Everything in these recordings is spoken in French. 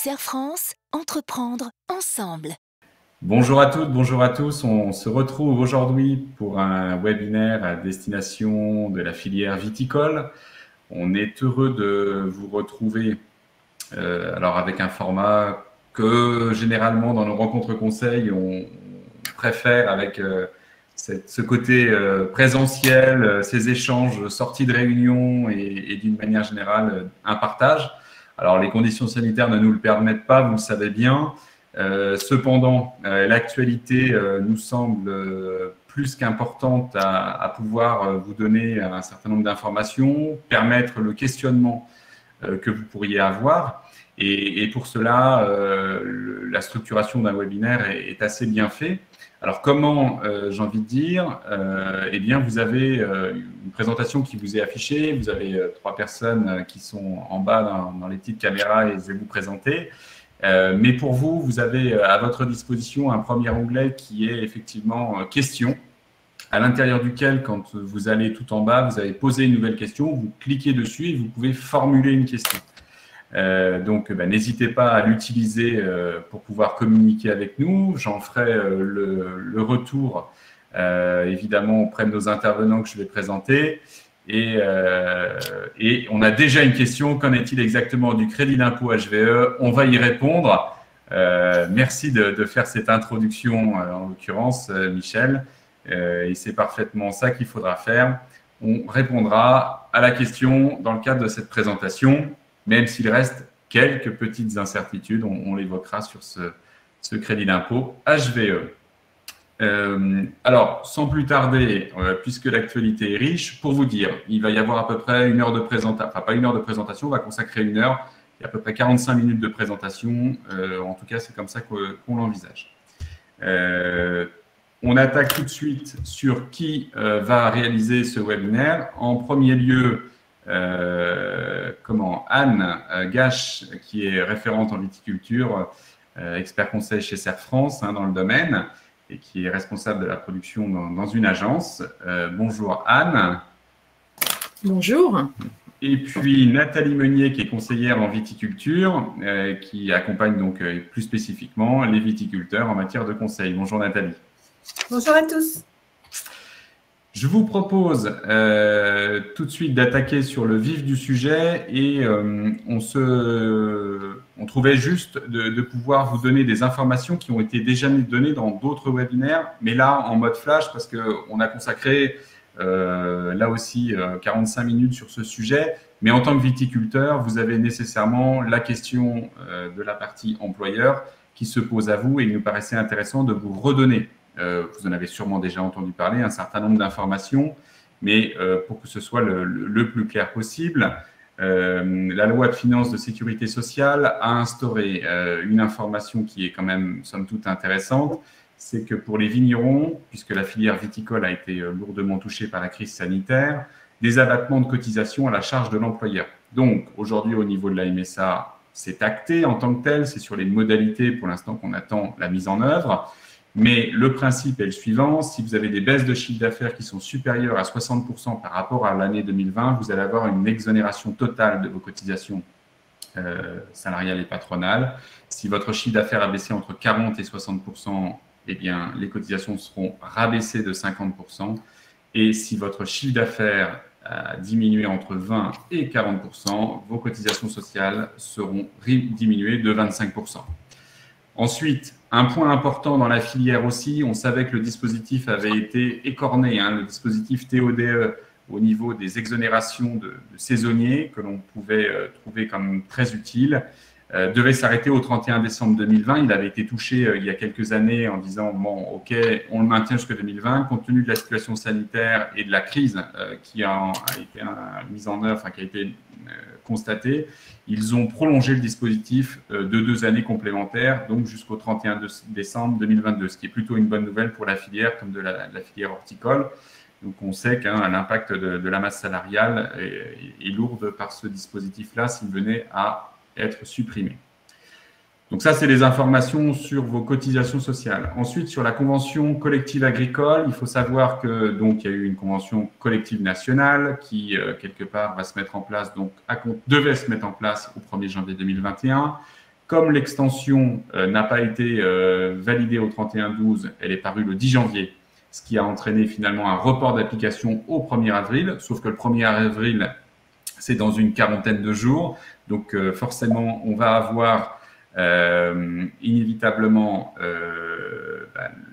Serre France, entreprendre ensemble. Bonjour à toutes, bonjour à tous. On se retrouve aujourd'hui pour un webinaire à destination de la filière viticole. On est heureux de vous retrouver alors avec un format que généralement dans nos rencontres conseils, on préfère avec ce côté présentiel, ces échanges, sorties de réunion et d'une manière générale un partage. Alors les conditions sanitaires ne nous le permettent pas, vous le savez bien. Cependant, l'actualité nous semble plus qu'importante à pouvoir vous donner un certain nombre d'informations, permettre le questionnement que vous pourriez avoir. Et pour cela, la structuration d'un webinaire est assez bien faite. Alors comment, j'ai envie de dire, eh bien vous avez une présentation qui vous est affichée, vous avez trois personnes qui sont en bas dans les petites caméras et je vais vous présenter. Mais pour vous, vous avez à votre disposition un premier onglet qui est effectivement questions, à l'intérieur duquel, quand vous allez tout en bas, vous avez posé une nouvelle question, vous cliquez dessus et vous pouvez formuler une question. Donc, n'hésitez pas à l'utiliser pour pouvoir communiquer avec nous. J'en ferai le retour, évidemment, auprès de nos intervenants que je vais présenter. Et on a déjà une question. Qu'en est-il exactement du crédit d'impôt HVE? On va y répondre. Merci de faire cette introduction, en l'occurrence, Michel. Et c'est parfaitement ça qu'il faudra faire. On répondra à la question dans le cadre de cette présentation, même s'il reste quelques petites incertitudes. On l'évoquera sur ce crédit d'impôt HVE. Alors, sans plus tarder, puisque l'actualité est riche, pour vous dire, il va y avoir à peu près une heure de présentation, enfin pas une heure de présentation, on va consacrer une heure, il y a à peu près 45 minutes de présentation, en tout cas c'est comme ça qu'on l'envisage. On attaque tout de suite sur qui va réaliser ce webinaire. En premier lieu, Anne Gache, qui est référente en viticulture, expert conseil chez Serre France dans le domaine, et qui est responsable de la production dans une agence. Bonjour Anne. Bonjour. Et puis Nathalie Meunier, qui est conseillère en viticulture, qui accompagne donc plus spécifiquement les viticulteurs en matière de conseil. Bonjour Nathalie. Bonjour à tous. Je vous propose tout de suite d'attaquer sur le vif du sujet et on trouvait juste de pouvoir vous donner des informations qui ont été déjà données dans d'autres webinaires, mais là en mode flash parce qu'on a consacré là aussi 45 minutes sur ce sujet. Mais en tant que viticulteur, vous avez nécessairement la question de la partie employeur qui se pose à vous et il nous paraissait intéressant de vous redonner. Vous en avez sûrement déjà entendu parler, un certain nombre d'informations, mais pour que ce soit le plus clair possible, la loi de finances de sécurité sociale a instauré une information qui est quand même, somme toute, intéressante, c'est que pour les vignerons, puisque la filière viticole a été lourdement touchée par la crise sanitaire, des abattements de cotisations à la charge de l'employeur. Donc, aujourd'hui, au niveau de la MSA, c'est acté en tant que tel, c'est sur les modalités pour l'instant qu'on attend la mise en œuvre. Mais le principe est le suivant, si vous avez des baisses de chiffre d'affaires qui sont supérieures à 60% par rapport à l'année 2020, vous allez avoir une exonération totale de vos cotisations salariales et patronales. Si votre chiffre d'affaires a baissé entre 40 et 60%, eh bien, les cotisations seront rabaissées de 50%. Et si votre chiffre d'affaires a diminué entre 20 et 40%, vos cotisations sociales seront diminuées de 25%. Ensuite, un point important dans la filière aussi, on savait que le dispositif avait été écorné, le dispositif TODE au niveau des exonérations de saisonniers que l'on pouvait trouver comme très utile, devait s'arrêter au 31 décembre 2020. Il avait été touché il y a quelques années en disant « bon, ok, on le maintient jusqu'à 2020 ». Compte tenu de la situation sanitaire et de la crise qui a été mise en œuvre, qui a été constatée, ils ont prolongé le dispositif de 2 années complémentaires, donc jusqu'au 31 décembre 2022, ce qui est plutôt une bonne nouvelle pour la filière comme de la filière horticole. Donc on sait que l'impact de la masse salariale est lourde par ce dispositif-là s'il venait à être supprimé. Donc ça, c'est les informations sur vos cotisations sociales. Ensuite, sur la convention collective agricole, il faut savoir que donc il y a eu une convention collective nationale qui quelque part va se mettre en place, donc devait se mettre en place au 1er janvier 2021, Comme l'extension n'a pas été validée au 31/12, elle est parue le 10 janvier, ce qui a entraîné finalement un report d'application au 1er avril, sauf que le 1er avril, c'est dans une quarantaine de jours. Donc forcément, on va avoir inévitablement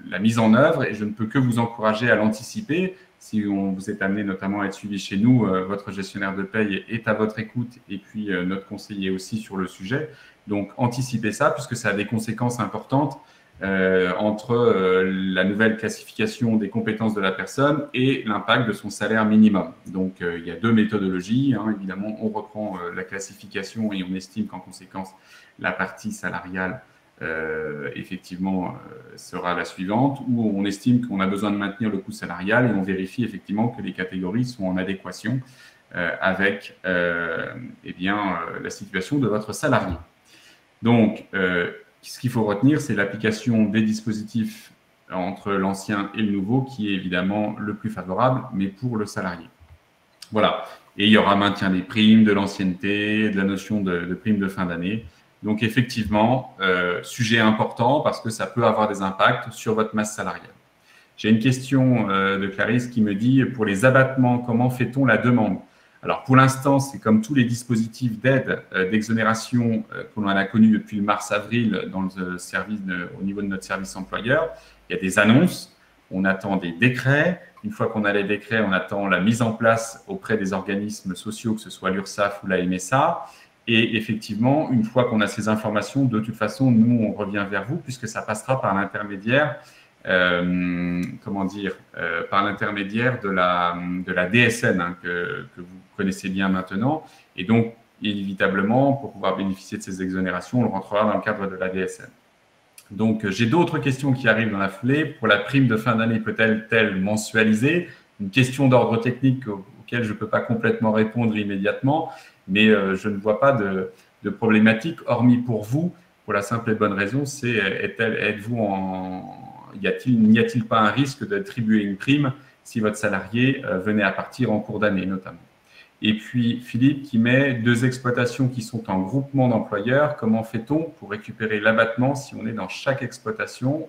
la mise en œuvre et je ne peux que vous encourager à l'anticiper. Si vous êtes amené notamment à être suivi chez nous, votre gestionnaire de paye est à votre écoute et puis notre conseiller aussi sur le sujet. Donc anticipez ça puisque ça a des conséquences importantes entre la nouvelle classification des compétences de la personne et l'impact de son salaire minimum. Donc, il y a deux méthodologies. Hein. Évidemment, on reprend la classification et on estime qu'en conséquence, la partie salariale, effectivement, sera la suivante, ou on estime qu'on a besoin de maintenir le coût salarial et on vérifie effectivement que les catégories sont en adéquation avec la situation de votre salarié. Donc, ce qu'il faut retenir, c'est l'application des dispositifs entre l'ancien et le nouveau qui est évidemment le plus favorable, mais pour le salarié. Voilà. Et il y aura maintien des primes, de l'ancienneté, de la notion de prime de fin d'année. Donc, effectivement, sujet important parce que ça peut avoir des impacts sur votre masse salariale. J'ai une question de Clarisse qui me dit, pour les abattements, comment fait-on la demande ? Alors, pour l'instant, c'est comme tous les dispositifs d'aide, d'exonération que l'on a connus depuis le mars-avril dans le service au niveau de notre service employeur. Il y a des annonces, on attend des décrets. Une fois qu'on a les décrets, on attend la mise en place auprès des organismes sociaux, que ce soit l'URSSAF ou la MSA. Et effectivement, une fois qu'on a ces informations, de toute façon, nous, on revient vers vous puisque ça passera par l'intermédiaire par l'intermédiaire de la DSN hein, que vous connaissez bien maintenant. Et donc, inévitablement, pour pouvoir bénéficier de ces exonérations, on rentrera dans le cadre de la DSN. Donc, j'ai d'autres questions qui arrivent dans la foulée. Pour la prime de fin d'année, peut-elle mensualiser? Une question d'ordre technique auquel je ne peux pas complètement répondre immédiatement, mais je ne vois pas de problématique, hormis pour vous, pour la simple et bonne raison, c'est n'y a-t-il pas un risque d'attribuer une prime si votre salarié venait à partir en cours d'année notamment? Et puis Philippe qui met 2 exploitations qui sont en groupement d'employeurs. Comment fait-on pour récupérer l'abattement si on est dans chaque exploitation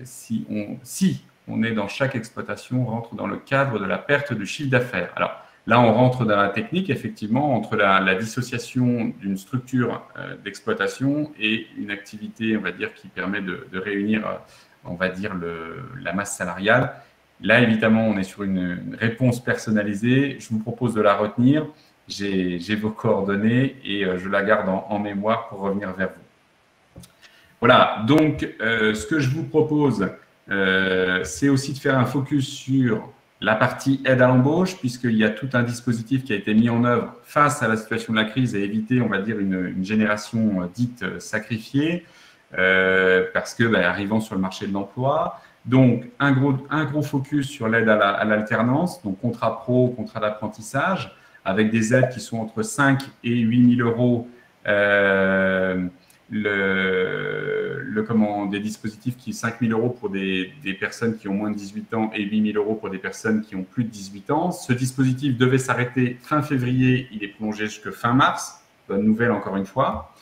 si on est dans chaque exploitation, on rentre dans le cadre de la perte de chiffre d'affaires. Alors là, on rentre dans la technique, effectivement, entre la dissociation d'une structure d'exploitation et une activité, on va dire, qui permet de réunir, on va dire, la masse salariale. Là, évidemment, on est sur une réponse personnalisée. Je vous propose de la retenir. J'ai vos coordonnées et je la garde en mémoire pour revenir vers vous. Voilà, donc ce que je vous propose, c'est aussi de faire un focus sur la partie aide à l'embauche, puisqu'il y a tout un dispositif qui a été mis en œuvre face à la situation de la crise et éviter, on va dire, une génération dite sacrifiée, parce que arrivant sur le marché de l'emploi. Donc, un gros focus sur l'aide à l'alternance, donc contrat pro, contrat d'apprentissage, avec des aides qui sont entre 5 et 8 000 euros. Des dispositifs qui 5 000 euros pour des personnes qui ont moins de 18 ans et 8 000 euros pour des personnes qui ont plus de 18 ans. Ce dispositif devait s'arrêter fin février, il est prolongé jusqu'à fin mars. Bonne nouvelle encore une fois.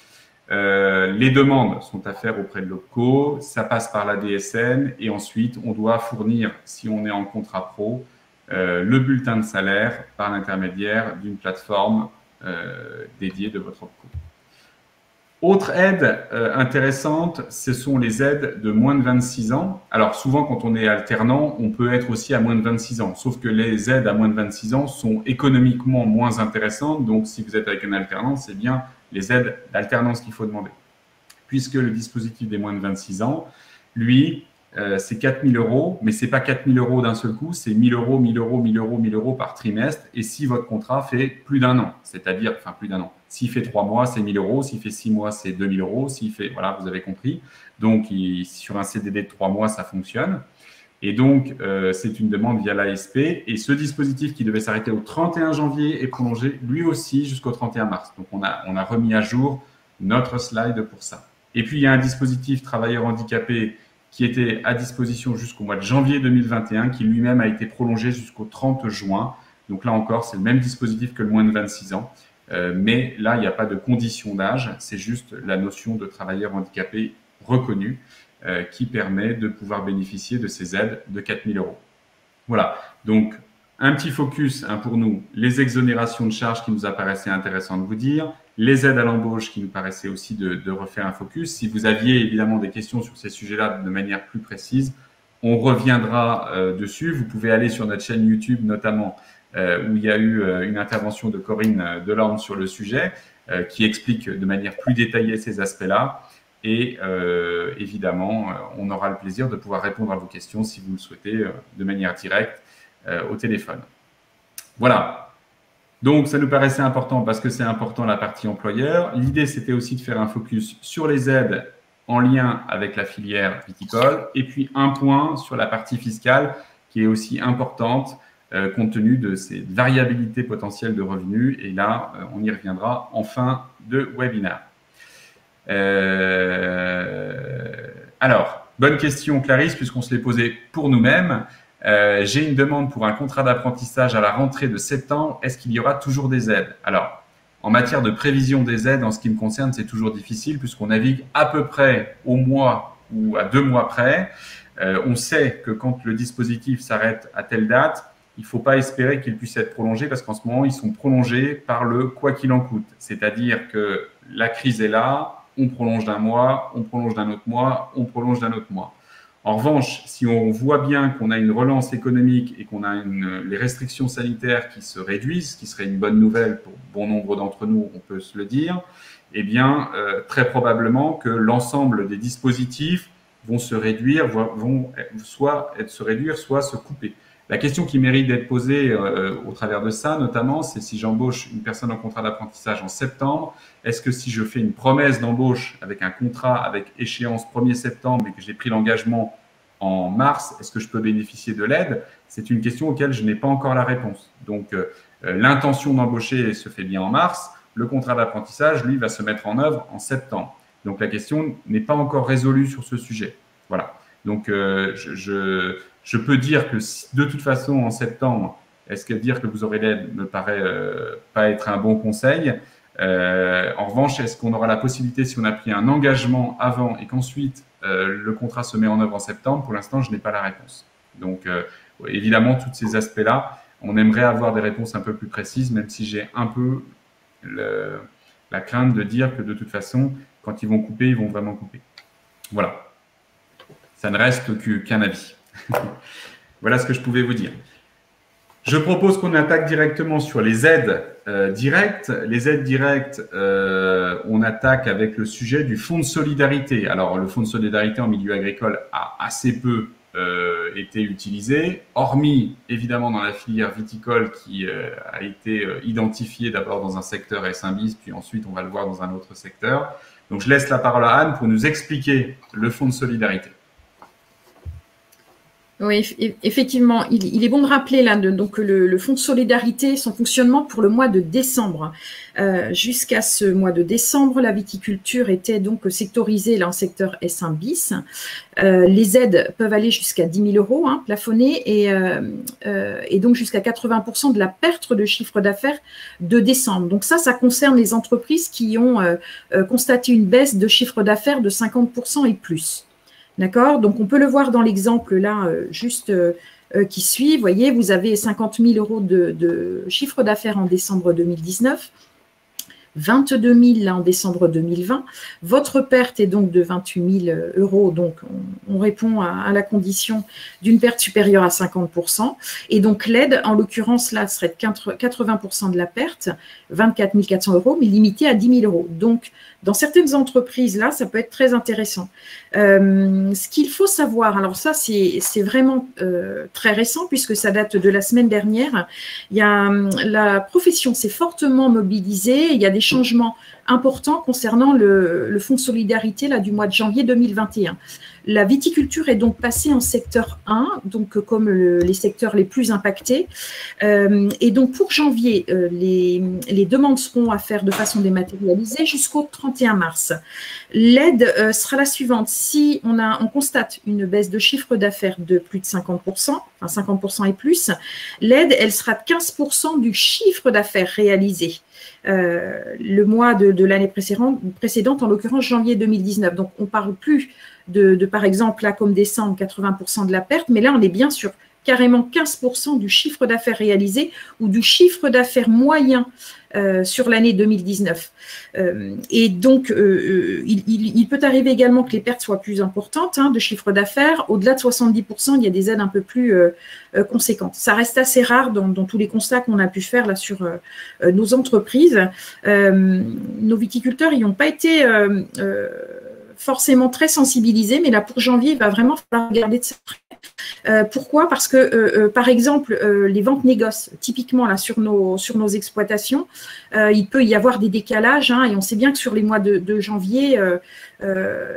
Les demandes sont à faire auprès de l'OPCO, ça passe par la DSN et ensuite on doit fournir, si on est en contrat pro, le bulletin de salaire par l'intermédiaire d'une plateforme dédiée de votre OPCO. Autre aide intéressante, ce sont les aides de moins de 26 ans. Alors souvent, quand on est alternant, on peut être aussi à moins de 26 ans. Sauf que les aides à moins de 26 ans sont économiquement moins intéressantes. Donc, si vous êtes avec une alternance, c'est bien les aides d'alternance qu'il faut demander. Puisque le dispositif des moins de 26 ans, lui, c'est 4 000 euros, mais ce n'est pas 4 000 euros d'un seul coup, c'est 1 000 euros, 1 000 euros, 1 000 euros, 1 000 euros par trimestre. Et si votre contrat fait plus d'un an, c'est-à-dire, enfin plus d'un an, s'il fait 3 mois, c'est 1 000 euros, s'il fait 6 mois, c'est 2 000 euros, s'il fait, voilà, vous avez compris. Donc, sur un CDD de 3 mois, ça fonctionne. Et donc, c'est une demande via l'ASP. Et ce dispositif qui devait s'arrêter au 31 janvier est prolongé lui aussi jusqu'au 31 mars. Donc, on a remis à jour notre slide pour ça. Et puis, il y a un dispositif travailleurs handicapés qui était à disposition jusqu'au mois de janvier 2021, qui lui-même a été prolongé jusqu'au 30 juin. Donc là encore, c'est le même dispositif que le moins de 26 ans. mais là, il n'y a pas de condition d'âge, c'est juste la notion de travailleur handicapé reconnu qui permet de pouvoir bénéficier de ces aides de 4 000 €. Voilà, donc un petit focus pour nous, les exonérations de charges qui nous apparaissaient intéressantes de vous dire, les aides à l'embauche qui nous paraissaient aussi de refaire un focus. Si vous aviez évidemment des questions sur ces sujets-là de manière plus précise, on reviendra dessus. Vous pouvez aller sur notre chaîne YouTube notamment où il y a eu une intervention de Corinne Delorme sur le sujet qui explique de manière plus détaillée ces aspects-là. Et évidemment, on aura le plaisir de pouvoir répondre à vos questions si vous le souhaitez de manière directe au téléphone. Voilà. Donc, ça nous paraissait important parce que c'est important la partie employeur. L'idée, c'était aussi de faire un focus sur les aides en lien avec la filière viticole. Et puis, un point sur la partie fiscale qui est aussi importante compte tenu de ces variabilités potentielles de revenus. Et là, on y reviendra en fin de webinaire. Alors, bonne question Clarisse, puisqu'on se l'est posée pour nous-mêmes. J'ai une demande pour un contrat d'apprentissage à la rentrée de septembre. Est-ce qu'il y aura toujours des aides? Alors, en matière de prévision des aides, en ce qui me concerne, c'est toujours difficile puisqu'on navigue à peu près au mois ou à 2 mois près. On sait que quand le dispositif s'arrête à telle date, il ne faut pas espérer qu'il puisse être prolongé parce qu'en ce moment, ils sont prolongés par le quoi qu'il en coûte. C'est-à-dire que la crise est là, on prolonge d'un mois, on prolonge d'un autre mois, on prolonge d'un autre mois. En revanche, si on voit bien qu'on a une relance économique et qu'on a les restrictions sanitaires qui se réduisent, ce qui serait une bonne nouvelle pour bon nombre d'entre nous, on peut se le dire, eh bien, très probablement que l'ensemble des dispositifs vont se réduire, vont soit se couper. La question qui mérite d'être posée au travers de ça, notamment, c'est si j'embauche une personne en contrat d'apprentissage en septembre, est-ce que si je fais une promesse d'embauche avec un contrat avec échéance 1er septembre et que j'ai pris l'engagement en mars, est-ce que je peux bénéficier de l'aide? C'est une question auquel je n'ai pas encore la réponse. Donc, l'intention d'embaucher se fait bien en mars. Le contrat d'apprentissage, lui, va se mettre en œuvre en septembre. Donc, la question n'est pas encore résolue sur ce sujet. Voilà. Donc, je peux dire que de toute façon, en septembre, est-ce que dire que vous aurez l'aide me paraît pas être un bon conseil. En revanche, est-ce qu'on aura la possibilité, si on a pris un engagement avant et qu'ensuite le contrat se met en œuvre en septembre? Pour l'instant, je n'ai pas la réponse. Donc, évidemment, tous ces aspects-là, on aimerait avoir des réponses un peu plus précises, même si j'ai un peu la crainte de dire que de toute façon, quand ils vont couper, ils vont vraiment couper. Voilà. Ça ne reste qu'un avis. Voilà ce que je pouvais vous dire. Je propose qu'on attaque directement sur les aides directes. Les aides directes, on attaque avec le sujet du fonds de solidarité. Alors, le fonds de solidarité en milieu agricole a assez peu été utilisé, hormis évidemment dans la filière viticole qui a été identifiée d'abord dans un secteur S1 bis, puis ensuite on va le voir dans un autre secteur. Donc, je laisse la parole à Anne pour nous expliquer le fonds de solidarité. Oui, effectivement, il est bon de rappeler là, donc le fonds de solidarité, son fonctionnement pour le mois de décembre. Jusqu'à ce mois de décembre, la viticulture était donc sectorisée là, en secteur S1 bis. Les aides peuvent aller jusqu'à 10 000 € plafonnées et donc jusqu'à 80% de la perte de chiffre d'affaires de décembre. Donc ça concerne les entreprises qui ont constaté une baisse de chiffre d'affaires de 50% et plus. D'accord? Donc, on peut le voir dans l'exemple là, qui suit. Vous voyez, vous avez 50 000 € de chiffre d'affaires en décembre 2019, 22 000 là, en décembre 2020. Votre perte est donc de 28 000 €. Donc, on répond à la condition d'une perte supérieure à 50%. Et donc, l'aide, en l'occurrence, là, serait de 80% de la perte, 24 400 €, mais limitée à 10 000 €. Donc, dans certaines entreprises, là, ça peut être très intéressant. Ce qu'il faut savoir, alors ça, c'est vraiment très récent puisque ça date de la semaine dernière. Il y a, la profession s'est fortement mobilisée. Il y a des changements importants concernant le fonds de solidarité là, du mois de janvier 2021. La viticulture est donc passée en secteur 1, donc comme les secteurs les plus impactés. Et donc pour janvier, les demandes seront à faire de façon dématérialisée jusqu'au 31 mars. L'aide sera la suivante. Si on constate une baisse de chiffre d'affaires de plus de 50%, enfin 50% et plus, l'aide, elle sera de 15% du chiffre d'affaires réalisé. le mois de l'année précédente, en l'occurrence janvier 2019. Donc, on ne parle plus par exemple, là, comme décembre, 80% de la perte, mais là, on est bien sur carrément 15% du chiffre d'affaires réalisé ou du chiffre d'affaires moyen sur l'année 2019. Et donc, il peut arriver également que les pertes soient plus importantes de chiffre d'affaires. Au-delà de 70%, il y a des aides un peu plus conséquentes. Ça reste assez rare dans tous les constats qu'on a pu faire là sur nos entreprises. Nos viticulteurs n'y ont pas été forcément très sensibilisés, mais là, pour janvier, il va vraiment falloir regarder de ça. Pourquoi? Parce que, par exemple, les ventes négoces, typiquement là sur nos exploitations, il peut y avoir des décalages, et on sait bien que sur les mois de janvier,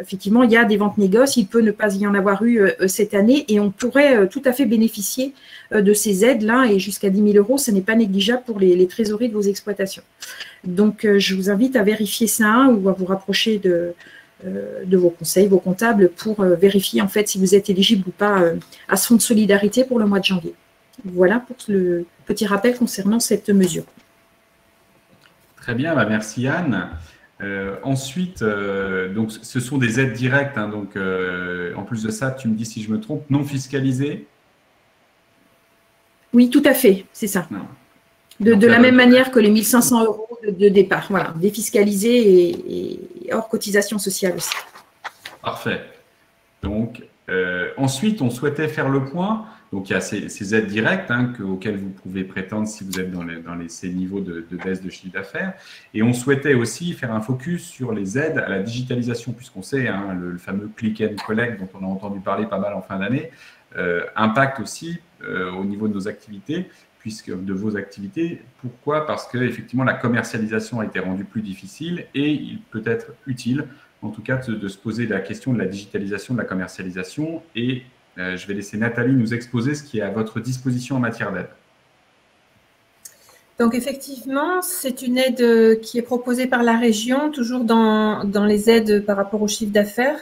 effectivement, il y a des ventes négoces, il peut ne pas y en avoir eu cette année, et on pourrait tout à fait bénéficier de ces aides-là, et jusqu'à 10 000 €, ce n'est pas négligeable pour les trésoreries de vos exploitations. Donc, je vous invite à vérifier ça ou à vous rapprocher de vos conseils, vos comptables, pour vérifier en fait si vous êtes éligible ou pas à ce fonds de solidarité pour le mois de janvier. Voilà pour le petit rappel concernant cette mesure. Très bien, merci Anne. Ensuite, donc, ce sont des aides directes, donc en plus de ça, tu me dis si je me trompe, non fiscalisées? Oui, tout à fait, c'est ça. Non. De la même manière que les 1 500 € de départ, voilà, défiscalisés et hors cotisation sociale aussi. Parfait. Donc, ensuite, on souhaitait faire le point. Donc, il y a ces aides directes auxquelles vous pouvez prétendre si vous êtes dans ces niveaux de baisse de chiffre d'affaires. Et on souhaitait aussi faire un focus sur les aides à la digitalisation, puisqu'on sait, le fameux click and collect dont on a entendu parler pas mal en fin d'année, impacte aussi au niveau de nos activités, de vos activités. Pourquoi? Parce que effectivement la commercialisation a été rendue plus difficile et il peut être utile, en tout cas, de se poser la question de la digitalisation de la commercialisation. Et je vais laisser Nathalie nous exposer ce qui est à votre disposition en matière d'aide. Donc effectivement, c'est une aide qui est proposée par la région, toujours dans les aides par rapport au chiffre d'affaires.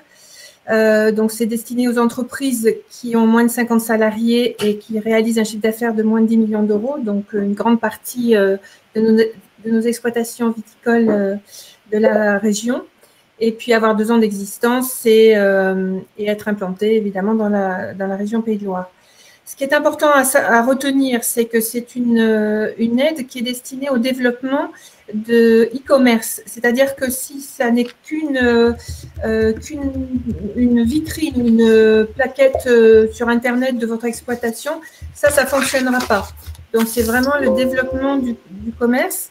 Donc, c'est destiné aux entreprises qui ont moins de 50 salariés et qui réalisent un chiffre d'affaires de moins de 10 millions d'euros. Donc, une grande partie de nos exploitations viticoles de la région. Et puis, avoir 2 ans d'existence et être implanté, évidemment, dans la région Pays de Loire. Ce qui est important à retenir, c'est que c'est une aide qui est destinée au développement de e-commerce. C'est-à-dire que si ça n'est qu'une vitrine, une plaquette sur Internet de votre exploitation, ça ne fonctionnera pas. Donc, c'est vraiment le développement du commerce.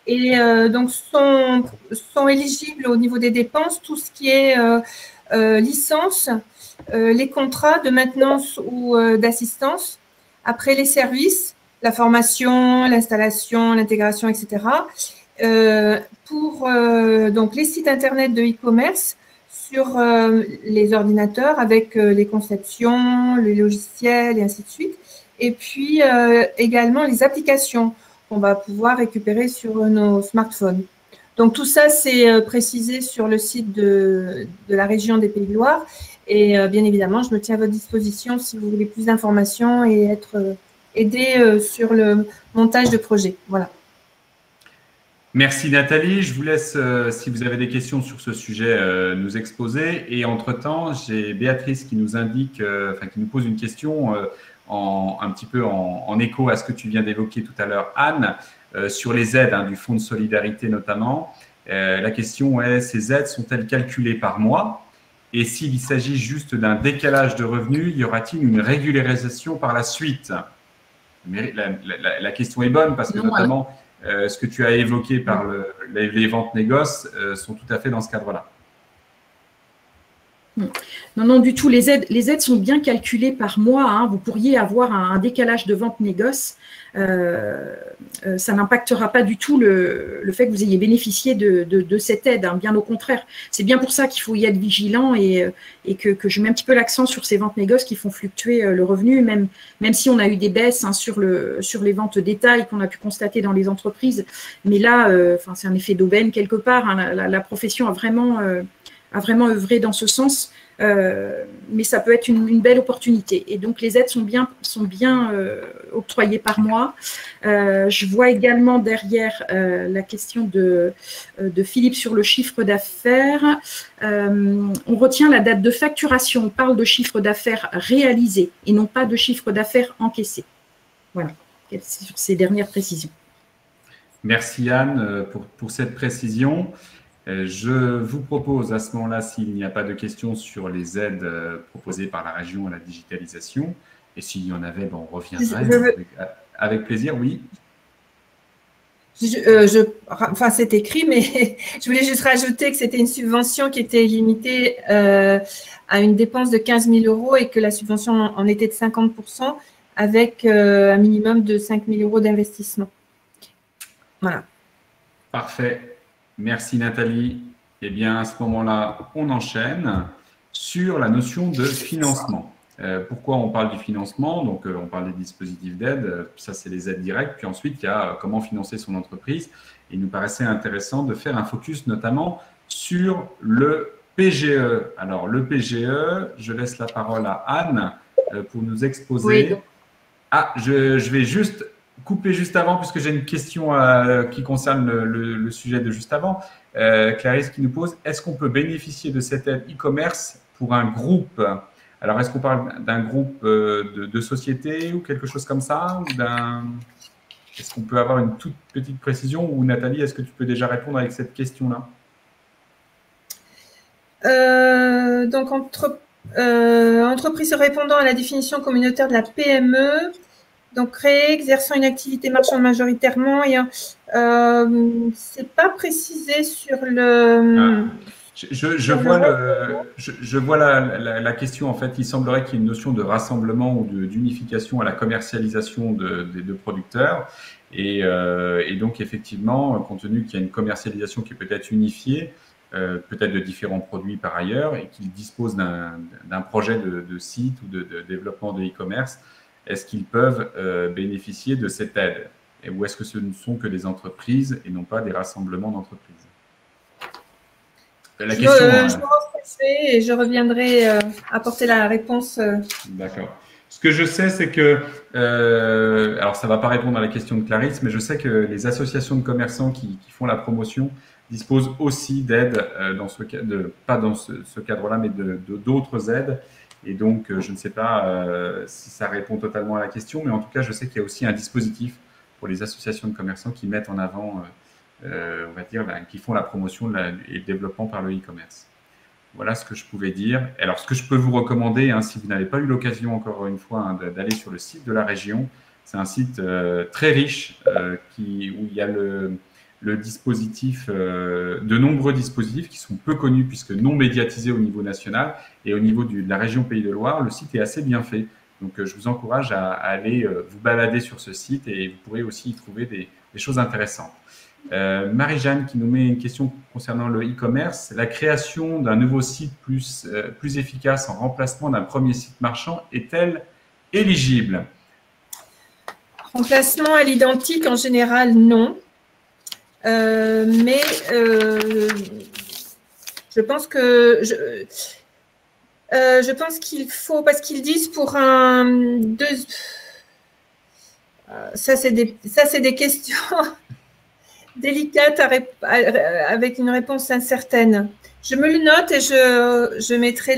Et donc, sont éligibles au niveau des dépenses tout ce qui est licence, les contrats de maintenance ou d'assistance, après les services, la formation, l'installation, l'intégration, etc. Pour donc les sites internet de e-commerce sur les ordinateurs avec les conceptions, les logiciels et ainsi de suite. Et puis également les applications qu'on va pouvoir récupérer sur nos smartphones. Donc tout ça, c'est précisé sur le site de la région des Pays de Loire. Et bien évidemment, je me tiens à votre disposition si vous voulez plus d'informations et être aidé sur le montage de projet. Voilà. Merci Nathalie. Je vous laisse, si vous avez des questions sur ce sujet, nous exposer. Et entre-temps, j'ai Béatrice qui nous indique, qui nous pose une question un petit peu en écho à ce que tu viens d'évoquer tout à l'heure, Anne, sur les aides du Fonds de solidarité notamment. La question est, ces aides sont-elles calculées par mois? Et s'il s'agit juste d'un décalage de revenus, y aura-t-il une régularisation par la suite? Mais la question est bonne parce que notamment ce que tu as évoqué par les ventes négoces sont tout à fait dans ce cadre-là. Non, du tout. Les aides sont bien calculées par mois. Vous pourriez avoir un décalage de vente négoce. Ça n'impactera pas du tout le fait que vous ayez bénéficié de cette aide. Bien au contraire. C'est bien pour ça qu'il faut y être vigilant et que je mets un petit peu l'accent sur ces ventes négoces qui font fluctuer le revenu, même si on a eu des baisses sur les ventes détail qu'on a pu constater dans les entreprises. Mais là, c'est un effet d'aubaine quelque part. La profession a vraiment œuvré dans ce sens mais ça peut être une belle opportunité. Et donc, les aides sont bien octroyées par mois. Je vois également derrière la question de Philippe sur le chiffre d'affaires. On retient la date de facturation. On parle de chiffre d'affaires réalisé et non pas de chiffre d'affaires encaissé. Voilà, sur ces dernières précisions. Merci Anne pour cette précision. Je vous propose à ce moment-là, s'il n'y a pas de questions sur les aides proposées par la région à la digitalisation, et s'il y en avait, on reviendrait avec plaisir, oui. Enfin, c'est écrit, mais je voulais juste rajouter que c'était une subvention qui était limitée à une dépense de 15 000 € et que la subvention en était de 50% avec un minimum de 5 000 € d'investissement. Voilà. Parfait. Merci Nathalie. Eh bien, à ce moment-là, on enchaîne sur la notion de financement. Pourquoi on parle du financement? Donc, on parle des dispositifs d'aide. Ça, c'est les aides directes. Puis ensuite, il y a comment financer son entreprise. Il nous paraissait intéressant de faire un focus notamment sur le PGE. Alors, le PGE, je laisse la parole à Anne pour nous exposer. Oui. Ah, je vais juste couper juste avant, puisque j'ai une question qui concerne le sujet de juste avant. Clarisse qui nous pose, est-ce qu'on peut bénéficier de cette aide e-commerce pour un groupe? Alors, est-ce qu'on parle d'un groupe de sociétés ou quelque chose comme ça, ou est-ce qu'on peut avoir une toute petite précision? Ou Nathalie, est-ce que tu peux déjà répondre avec cette question-là? Donc, entreprise répondant à la définition communautaire de la PME, donc créer, exerçant une activité marchande majoritairement, c'est pas précisé sur le. Je vois la question. En fait, il semblerait qu'il y ait une notion de rassemblement ou d'unification à la commercialisation de producteurs. Et donc, effectivement, compte tenu qu'il y a une commercialisation qui est peut-être unifiée, peut-être de différents produits par ailleurs, et qu'ils disposent d'un projet de site ou de développement de e-commerce, est-ce qu'ils peuvent bénéficier de cette aide? Ou est-ce que ce ne sont que des entreprises et non pas des rassemblements d'entreprises? Je me renseignerai et je reviendrai apporter la réponse. D'accord. Ce que je sais, c'est que, alors ça ne va pas répondre à la question de Clarisse, mais je sais que les associations de commerçants qui font la promotion disposent aussi d'aides, pas dans ce cadre-là, mais d'autres aides. Et donc, je ne sais pas si ça répond totalement à la question, mais en tout cas, je sais qu'il y a aussi un dispositif pour les associations de commerçants qui mettent en avant, on va dire, qui font la promotion et le développement par le e-commerce. Voilà ce que je pouvais dire. Alors, ce que je peux vous recommander, si vous n'avez pas eu l'occasion, encore une fois, d'aller sur le site de la région, c'est un site très riche où il y a le dispositif, de nombreux dispositifs qui sont peu connus puisque non médiatisés au niveau national, et au niveau de la région Pays de Loire, le site est assez bien fait. Donc, je vous encourage à aller vous balader sur ce site et vous pourrez aussi y trouver des choses intéressantes. Marie-Jeanne qui nous met une question concernant le e-commerce. La création d'un nouveau site plus efficace en remplacement d'un premier site marchand est-elle éligible? Remplacement à l'identique, en général, non. Mais je pense que je pense qu'il faut, parce qu'ils disent pour ça c'est des questions délicates avec une réponse incertaine. Je me le note et je mettrai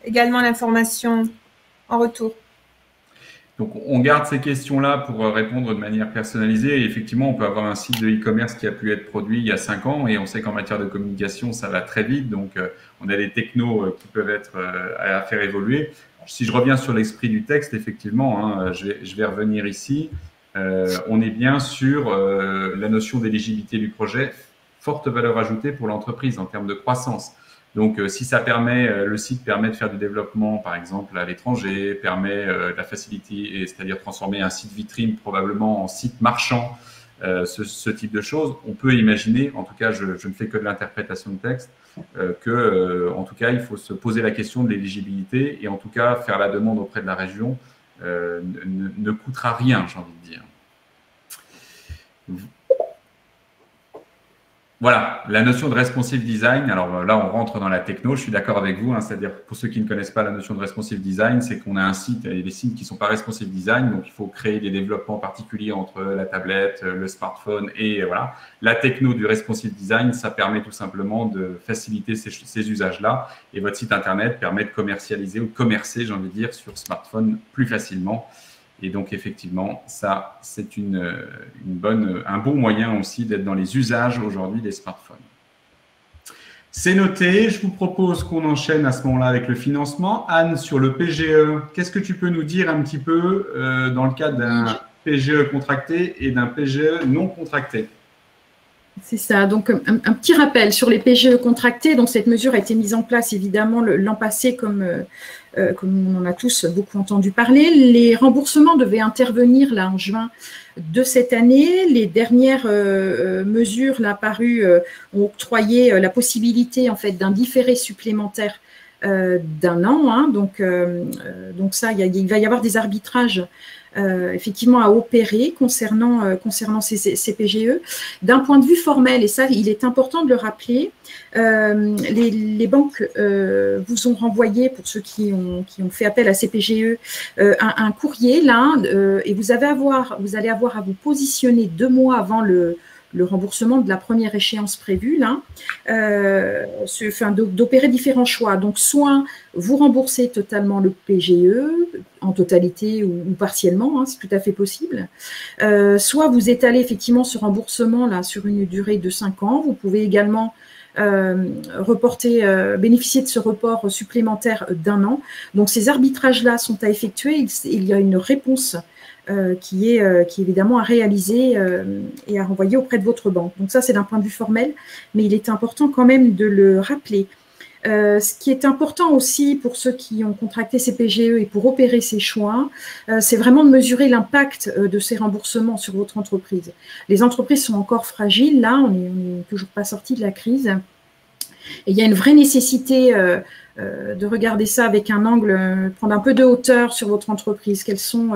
également l'information en retour. Donc, on garde ces questions-là pour répondre de manière personnalisée. Et effectivement, on peut avoir un site de e-commerce qui a pu être produit il y a 5 ans et on sait qu'en matière de communication, ça va très vite. Donc, on a des technos qui peuvent être à faire évoluer. Si je reviens sur l'esprit du texte, effectivement, je vais revenir ici. On est bien sur la notion d'éligibilité du projet, forte valeur ajoutée pour l'entreprise en termes de croissance. Donc, si ça permet, le site permet de faire du développement, par exemple, à l'étranger, permet de la facilité, c'est-à-dire transformer un site vitrine probablement en site marchand, ce type de choses, on peut imaginer, en tout cas, je ne fais que de l'interprétation de texte, en tout cas, il faut se poser la question de l'éligibilité et en tout cas, faire la demande auprès de la région ne coûtera rien, j'ai envie de dire. Voilà, la notion de responsive design. Alors là, on rentre dans la techno. Je suis d'accord avec vous. Hein, c'est-à-dire, pour ceux qui ne connaissent pas la notion de responsive design, c'est qu'on a un site et des sites qui ne sont pas responsive design. Donc, il faut créer des développements particuliers entre la tablette, le smartphone et voilà. La techno du responsive design, ça permet tout simplement de faciliter ces usages-là. Et votre site Internet permet de commercialiser ou de commercer, j'ai envie de dire, sur smartphone plus facilement. Et donc, effectivement, ça, c'est un bon moyen aussi d'être dans les usages aujourd'hui des smartphones. C'est noté. Je vous propose qu'on enchaîne à ce moment-là avec le financement. Anne, sur le PGE, qu'est-ce que tu peux nous dire un petit peu dans le cadre d'un PGE contracté et d'un PGE non contracté? C'est ça, donc un petit rappel sur les PGE contractés. Donc cette mesure a été mise en place évidemment l'an passé comme on en a tous beaucoup entendu parler. Les remboursements devaient intervenir là en juin de cette année. Les dernières mesures là parues ont octroyé la possibilité en fait d'un différé supplémentaire d'un an. Hein. Donc ça, il va y avoir des arbitrages effectivement à opérer concernant ces PGE. D'un point de vue formel, et ça, il est important de le rappeler, les banques vous ont renvoyé, pour ceux qui ont fait appel à ces PGE, un courrier là, et vous allez avoir à vous positionner 2 mois avant le remboursement de la première échéance prévue, là, d'opérer différents choix. Donc, soit vous remboursez totalement le PGE, en totalité ou partiellement, hein, c'est tout à fait possible. Soit vous étalez effectivement ce remboursement là, sur une durée de 5 ans. Vous pouvez également bénéficier de ce report supplémentaire d'1 an. Donc, ces arbitrages-là sont à effectuer. Il y a une réponse qui est évidemment à réaliser et à renvoyer auprès de votre banque. Donc ça, c'est d'un point de vue formel, mais il est important quand même de le rappeler. Ce qui est important aussi pour ceux qui ont contracté ces PGE et pour opérer ces choix, c'est vraiment de mesurer l'impact de ces remboursements sur votre entreprise. Les entreprises sont encore fragiles, là, on n'est toujours pas sorti de la crise. Et il y a une vraie nécessité de regarder ça avec un angle, prendre un peu de hauteur sur votre entreprise. Quels sont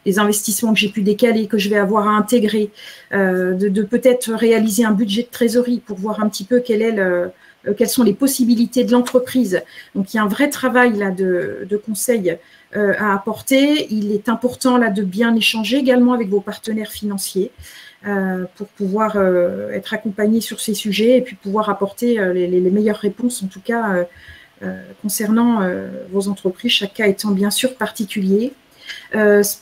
les investissements que j'ai pu décaler, que je vais avoir à intégrer, de peut-être réaliser un budget de trésorerie pour voir un petit peu quelles sont les possibilités de l'entreprise. Donc, il y a un vrai travail là de conseil à apporter. Il est important là de bien échanger également avec vos partenaires financiers pour pouvoir être accompagné sur ces sujets et puis pouvoir apporter les meilleures réponses, en tout cas, concernant vos entreprises, chaque cas étant bien sûr particulier.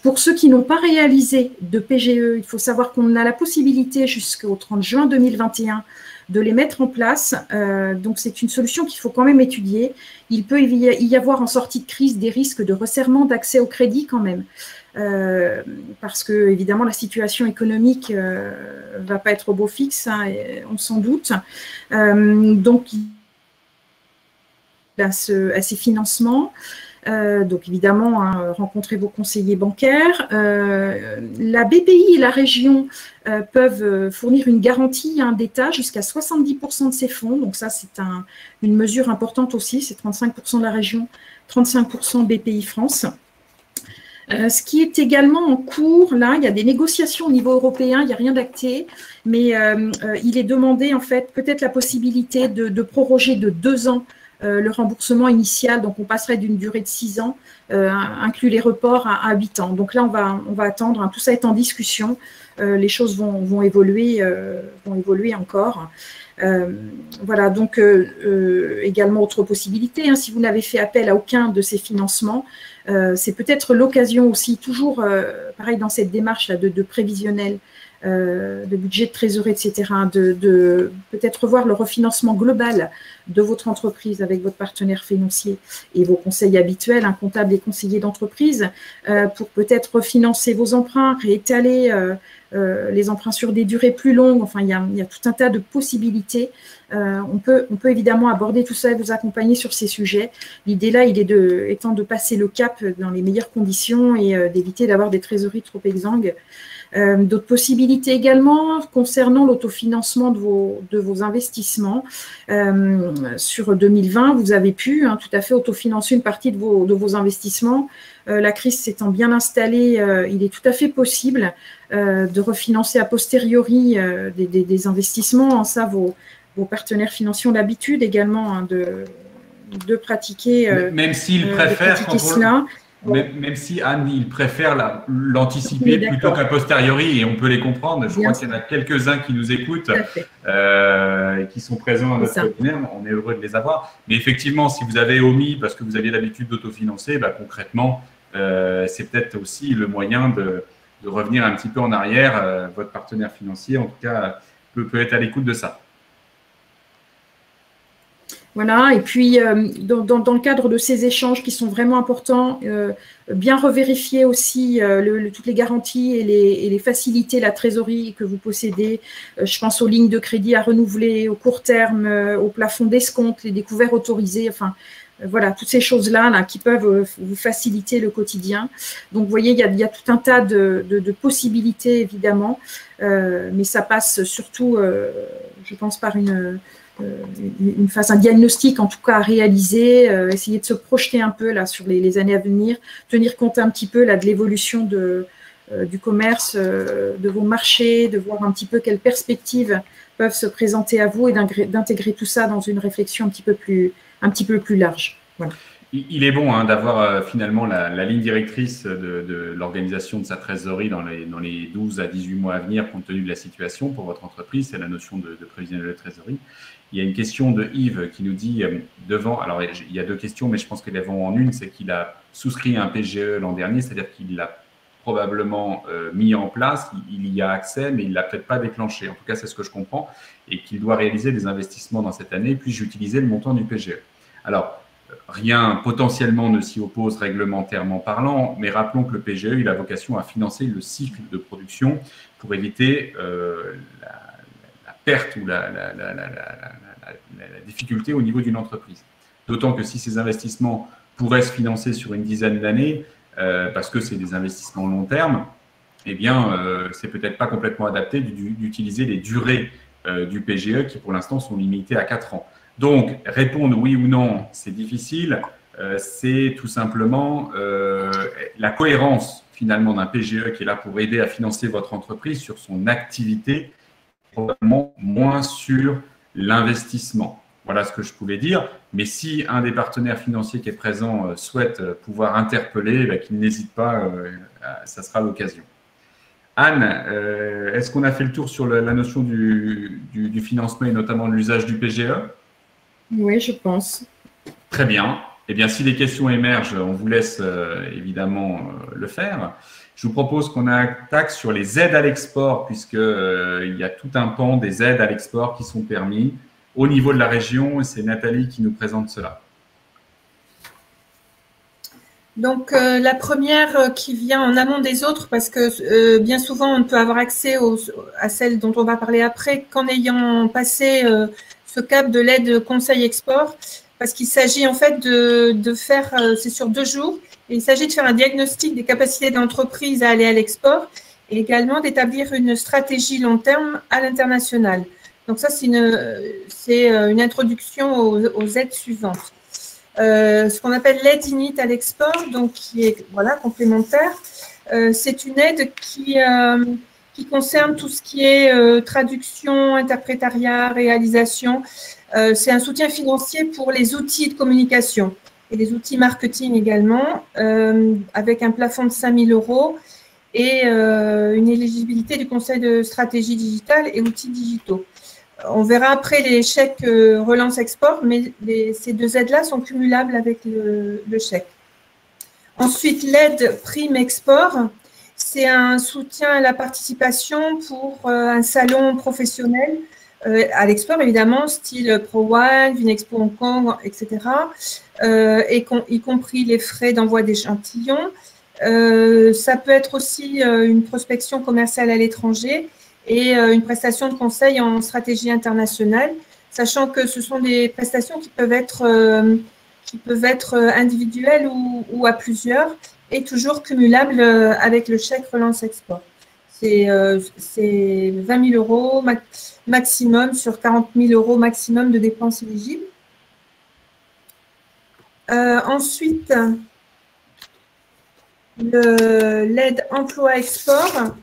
Pour ceux qui n'ont pas réalisé de PGE, il faut savoir qu'on a la possibilité jusqu'au 30 juin 2021 de les mettre en place. Donc, c'est une solution qu'il faut quand même étudier. Il peut y avoir en sortie de crise des risques de resserrement d'accès au crédit quand même. Parce que, évidemment, la situation économique va pas être au beau fixe, hein, on s'en doute. Donc, à ces financements. Donc, évidemment, hein, rencontrez vos conseillers bancaires. La BPI et la région peuvent fournir une garantie à un d'État jusqu'à 70% de ces fonds. Donc, ça, c'est une mesure importante aussi. C'est 35% de la région, 35% BPI France. Ce qui est également en cours, là, il y a des négociations au niveau européen, il n'y a rien d'acté, mais il est demandé, en fait, peut-être la possibilité de proroger de 2 ans le remboursement initial, donc on passerait d'une durée de 6 ans, inclus les reports, à 8 ans. Donc là, on va attendre, hein, tout ça est en discussion, les choses vont évoluer encore. Voilà, donc également autre possibilité, hein, si vous n'avez fait appel à aucun de ces financements, c'est peut-être l'occasion aussi, toujours pareil dans cette démarche là de prévisionnel, de budget de trésorerie, etc., de peut-être revoir le refinancement global de votre entreprise avec votre partenaire financier et vos conseils habituels, un comptable et conseiller d'entreprise, pour peut-être refinancer vos emprunts, réétaler les emprunts sur des durées plus longues. Enfin, il y a tout un tas de possibilités. On peut évidemment aborder tout ça et vous accompagner sur ces sujets. L'idée là, étant de passer le cap dans les meilleures conditions et d'éviter d'avoir des trésoreries trop exsangues. D'autres possibilités également concernant l'autofinancement de vos investissements. Sur 2020, vous avez pu tout à fait autofinancer une partie de vos investissements. La crise s'étant bien installée, il est tout à fait possible de refinancer a posteriori des investissements. Ça, vos partenaires financiers ont l'habitude également de pratiquer, même s'ils préfèrent cela. Même si Anne, il préfère l'anticiper plutôt qu'a posteriori, et on peut les comprendre. Je crois qu'il y en a quelques-uns qui nous écoutent, qui sont présents à notre webinaire. On est heureux de les avoir. Mais effectivement, si vous avez omis parce que vous aviez l'habitude d'autofinancer, concrètement, c'est peut-être aussi le moyen de revenir un petit peu en arrière. Votre partenaire financier, en tout cas, peut être à l'écoute de ça. Voilà, et puis dans le cadre de ces échanges qui sont vraiment importants, bien revérifier aussi toutes les garanties et les facilités, la trésorerie que vous possédez. Je pense aux lignes de crédit à renouveler, au court terme, au plafond d'escompte, les découverts autorisés, enfin voilà, toutes ces choses-là qui peuvent vous faciliter le quotidien. Donc vous voyez, il y a tout un tas de possibilités évidemment, mais ça passe surtout, je pense, par un diagnostic en tout cas à réaliser, essayer de se projeter un peu là sur les années à venir, tenir compte un petit peu là de l'évolution du commerce, de vos marchés, de voir un petit peu quelles perspectives peuvent se présenter à vous et d'intégrer tout ça dans une réflexion un petit peu plus large. Voilà. Il est bon d'avoir finalement la ligne directrice de l'organisation de sa trésorerie dans les 12 à 18 mois à venir compte tenu de la situation pour votre entreprise. C'est la notion de prévisionnel de trésorerie. Il y a une question de Yves qui nous dit alors il y a deux questions, mais je pense qu'elles vont en une, c'est qu'il a souscrit un PGE l'an dernier, c'est-à-dire qu'il l'a probablement mis en place, il y a accès, mais il ne l'a peut-être pas déclenché. En tout cas, c'est ce que je comprends, et qu'il doit réaliser des investissements dans cette année, puis j'utilisais le montant du PGE. Alors, rien potentiellement ne s'y oppose réglementairement parlant, mais rappelons que le PGE, il a vocation à financer le cycle de production pour éviter la perte ou la difficulté au niveau d'une entreprise. D'autant que si ces investissements pourraient se financer sur une dizaine d'années, parce que c'est des investissements long terme, eh bien, c'est peut-être pas complètement adapté d'utiliser les durées du PGE qui, pour l'instant, sont limitées à 4 ans. Donc, répondre oui ou non, c'est difficile. C'est tout simplement la cohérence, finalement, d'un PGE qui est là pour aider à financer votre entreprise sur son activité, probablement moins sur l'investissement. Voilà ce que je pouvais dire. Mais si un des partenaires financiers qui est présent souhaite pouvoir interpeller, qu'il n'hésite pas, ça sera l'occasion. Anne, est-ce qu'on a fait le tour sur la notion du financement et notamment de l'usage du PGE? Oui, je pense. Très bien. Eh bien, si des questions émergent, on vous laisse évidemment le faire. Je vous propose qu'on attaque sur les aides à l'export, puisqu'il y a tout un pan des aides à l'export qui sont permis au niveau de la région, et c'est Nathalie qui nous présente cela. Donc, la première qui vient en amont des autres, parce que bien souvent, on ne peut avoir accès à celle dont on va parler après qu'en ayant passé ce cap de l'aide conseil export, parce qu'il s'agit en fait de faire, c'est sur 2 jours, et il s'agit de faire un diagnostic des capacités de l'entreprise à aller à l'export et également d'établir une stratégie long terme à l'international. Donc ça, c'est une introduction aux aides suivantes. Ce qu'on appelle l'aide INIT à l'export, donc qui est complémentaire. C'est une aide qui concerne tout ce qui est traduction, interprétariat, réalisation. C'est un soutien financier pour les outils de communication et les outils marketing également, avec un plafond de 5 000 € et une éligibilité du Conseil de stratégie digitale et outils digitaux. On verra après les chèques relance export, mais ces 2 aides-là sont cumulables avec le chèque. Ensuite, l'aide prime export, c'est un soutien à la participation pour un salon professionnel à l'export, évidemment, style ProOne, Vinexpo Hong Kong, etc., y compris les frais d'envoi d'échantillons. Ça peut être aussi une prospection commerciale à l'étranger et une prestation de conseil en stratégie internationale, sachant que ce sont des prestations qui peuvent être individuelles ou à plusieurs et toujours cumulables avec le chèque relance export. c'est 20 000 euros maximum sur 40 000 euros maximum de dépenses éligibles. Ensuite, l'aide emploi-export.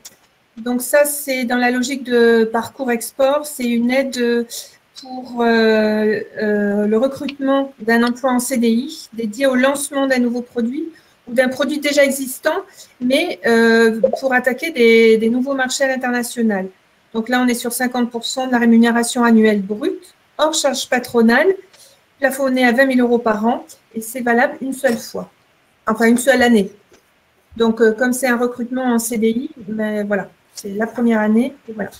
Donc ça, c'est dans la logique de parcours export. C'est une aide pour le recrutement d'un emploi en CDI dédié au lancement d'un nouveau produit ou d'un produit déjà existant, mais pour attaquer des nouveaux marchés à l'international. Donc là, on est sur 50% de la rémunération annuelle brute, hors charge patronale, plafonné à 20 000 euros par an, et c'est valable une seule fois, enfin une seule année. Donc, comme c'est un recrutement en CDI, ben voilà, c'est la première année, et voilà.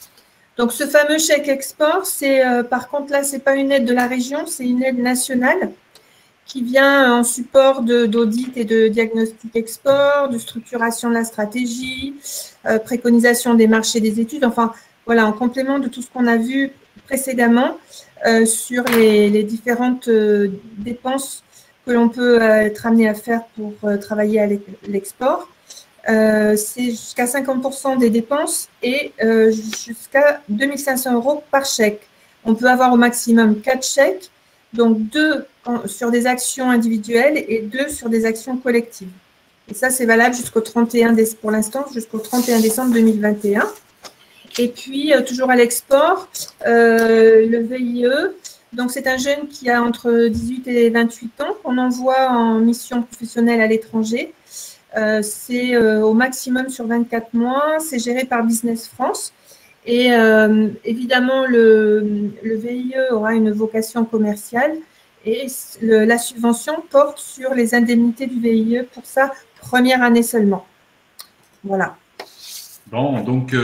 Donc, ce fameux chèque export, c'est par contre là, c'est pas une aide de la région, c'est une aide nationale qui vient en support d'audit et de diagnostic export, de structuration de la stratégie, préconisation des marchés des études, enfin voilà, en complément de tout ce qu'on a vu précédemment sur les différentes dépenses que l'on peut être amené à faire pour travailler à l'export. C'est jusqu'à 50% des dépenses et jusqu'à 2 500 euros par chèque. On peut avoir au maximum 4 chèques, donc 2 sur des actions individuelles et 2 sur des actions collectives. Et ça, c'est valable jusqu'au 31 décembre, pour l'instant, jusqu'au 31 décembre 2021. Et puis, toujours à l'export, le VIE, donc c'est un jeune qui a entre 18 et 28 ans, qu'on envoie en mission professionnelle à l'étranger. C'est au maximum sur 24 mois, c'est géré par Business France. Et évidemment, le VIE aura une vocation commerciale et la subvention porte sur les indemnités du VIE pour sa première année seulement. Voilà. Bon, donc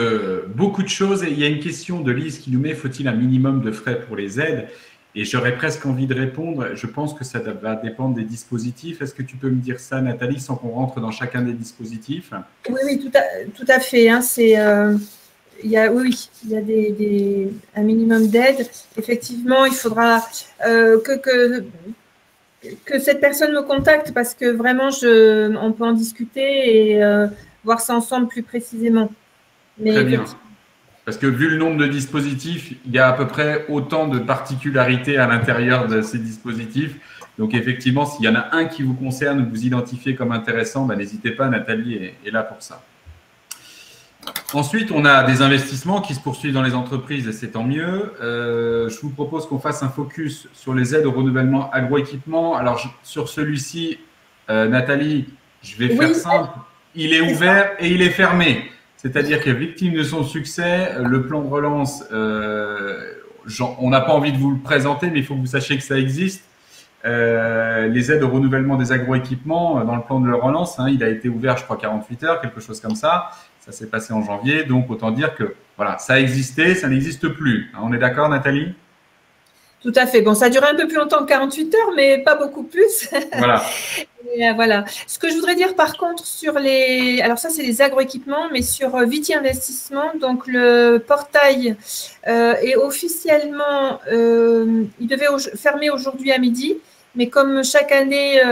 beaucoup de choses. Et il y a une question de Lise qui nous met, faut-il un minimum de frais pour les aides? Et j'aurais presque envie de répondre, je pense que ça va dépendre des dispositifs. Est-ce que tu peux me dire ça, Nathalie, sans qu'on rentre dans chacun des dispositifs? Oui, tout à fait. Hein, il y a un minimum d'aide. Effectivement, il faudra que cette personne me contacte parce que vraiment, on peut en discuter et voir ça ensemble plus précisément. Mais très bien. Parce que vu le nombre de dispositifs, il y a à peu près autant de particularités à l'intérieur de ces dispositifs. Donc, effectivement, s'il y en a un qui vous concerne ou que vous identifiez comme intéressant, ben, n'hésitez pas, Nathalie est là pour ça. Ensuite, on a des investissements qui se poursuivent dans les entreprises et c'est tant mieux. Je vous propose qu'on fasse un focus sur les aides au renouvellement agroéquipement. Alors, sur celui-ci, Nathalie, je vais faire simple. Il est ouvert et il est fermé. C'est-à-dire que victime de son succès, le plan de relance, on n'a pas envie de vous le présenter, mais il faut que vous sachiez que ça existe. Les aides au renouvellement des agroéquipements, dans le plan de relance, hein, il a été ouvert, je crois, 48 heures, quelque chose comme ça. Ça s'est passé en janvier. Donc, autant dire que voilà, ça existait, ça n'existe plus. Hein, on est d'accord, Nathalie? Tout à fait. Bon, ça a duré un peu plus longtemps que 48 heures, mais pas beaucoup plus. Voilà. Et, voilà. Ce que je voudrais dire par contre sur les… Alors ça, c'est les agroéquipements, mais sur Viti Investissement, donc le portail est officiellement… il devait fermer aujourd'hui à midi, mais comme chaque année,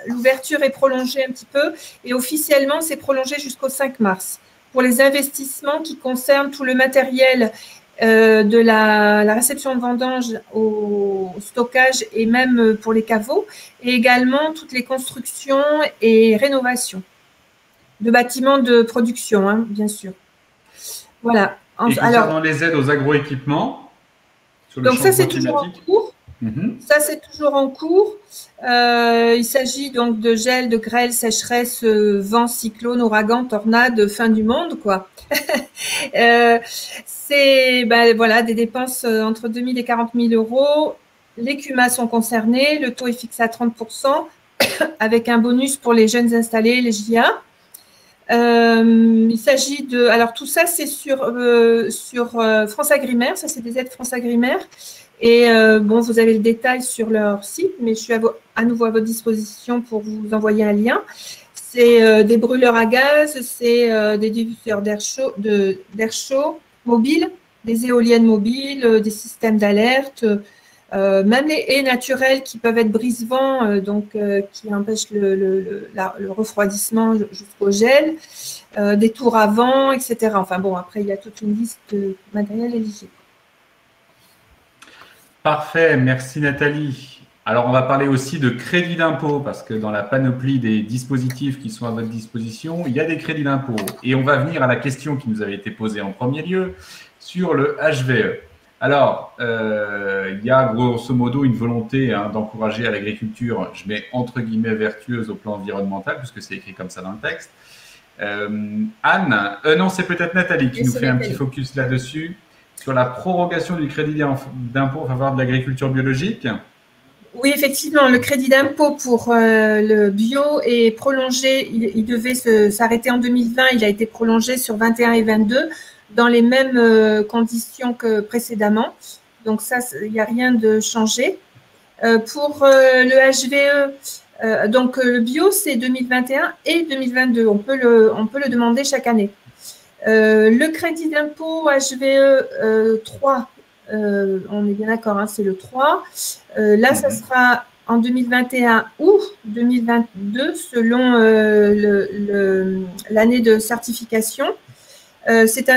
l'ouverture est prolongée un petit peu, et officiellement, c'est prolongé jusqu'au 5 mars. Pour les investissements qui concernent tout le matériel de la réception de vendanges au stockage et même pour les caveaux, et également toutes les constructions et rénovations de bâtiments de production, hein, bien sûr. Voilà. Et concernant les aides aux agroéquipements, sur le donc ça, c'est toujours en cours. Ça, c'est toujours en cours. Il s'agit donc de gel, de grêle, sécheresse, vent, cyclone, ouragan, tornade, fin du monde, quoi. C'est voilà, des dépenses entre 2 000 et 40 000 euros. Les CUMA sont concernés. Le taux est fixé à 30% avec un bonus pour les jeunes installés, les JA. Il s'agit de… Alors, tout ça, c'est sur France Agrimaire. Ça, c'est des aides France Agrimaire. Et bon, vous avez le détail sur leur site, mais je suis à nouveau à votre disposition pour vous envoyer un lien. C'est des brûleurs à gaz, c'est des diffuseurs d'air chaud mobile, des éoliennes mobiles, des systèmes d'alerte, Même les haies naturelles qui peuvent être brise-vent, qui empêchent le refroidissement jusqu'au gel, des tours à vent, etc. Enfin bon, après, il y a toute une liste de matériel éligible. Parfait, merci Nathalie. Alors, on va parler aussi de crédit d'impôt, parce que dans la panoplie des dispositifs qui sont à votre disposition, il y a des crédits d'impôt. Et on va venir à la question qui nous avait été posée en premier lieu sur le HVE. Alors, il y a grosso modo une volonté d'encourager à l'agriculture, je mets entre guillemets vertueuse au plan environnemental, puisque c'est écrit comme ça dans le texte. Anne, non, c'est peut-être Nathalie qui nous fait un petit focus là-dessus, sur la prorogation du crédit d'impôt en faveur de l'agriculture biologique. Oui, effectivement, le crédit d'impôt pour le bio est prolongé. Il devait s'arrêter en 2020. Il a été prolongé sur 21 et 22 dans les mêmes conditions que précédemment. Donc ça, il n'y a rien de changé. Pour le HVE, donc le bio, c'est 2021 et 2022. On peut le demander chaque année. Le crédit d'impôt HVE 3, on est bien d'accord, c'est le 3. Là, ça sera en 2021 ou 2022 selon l'année de certification. C'est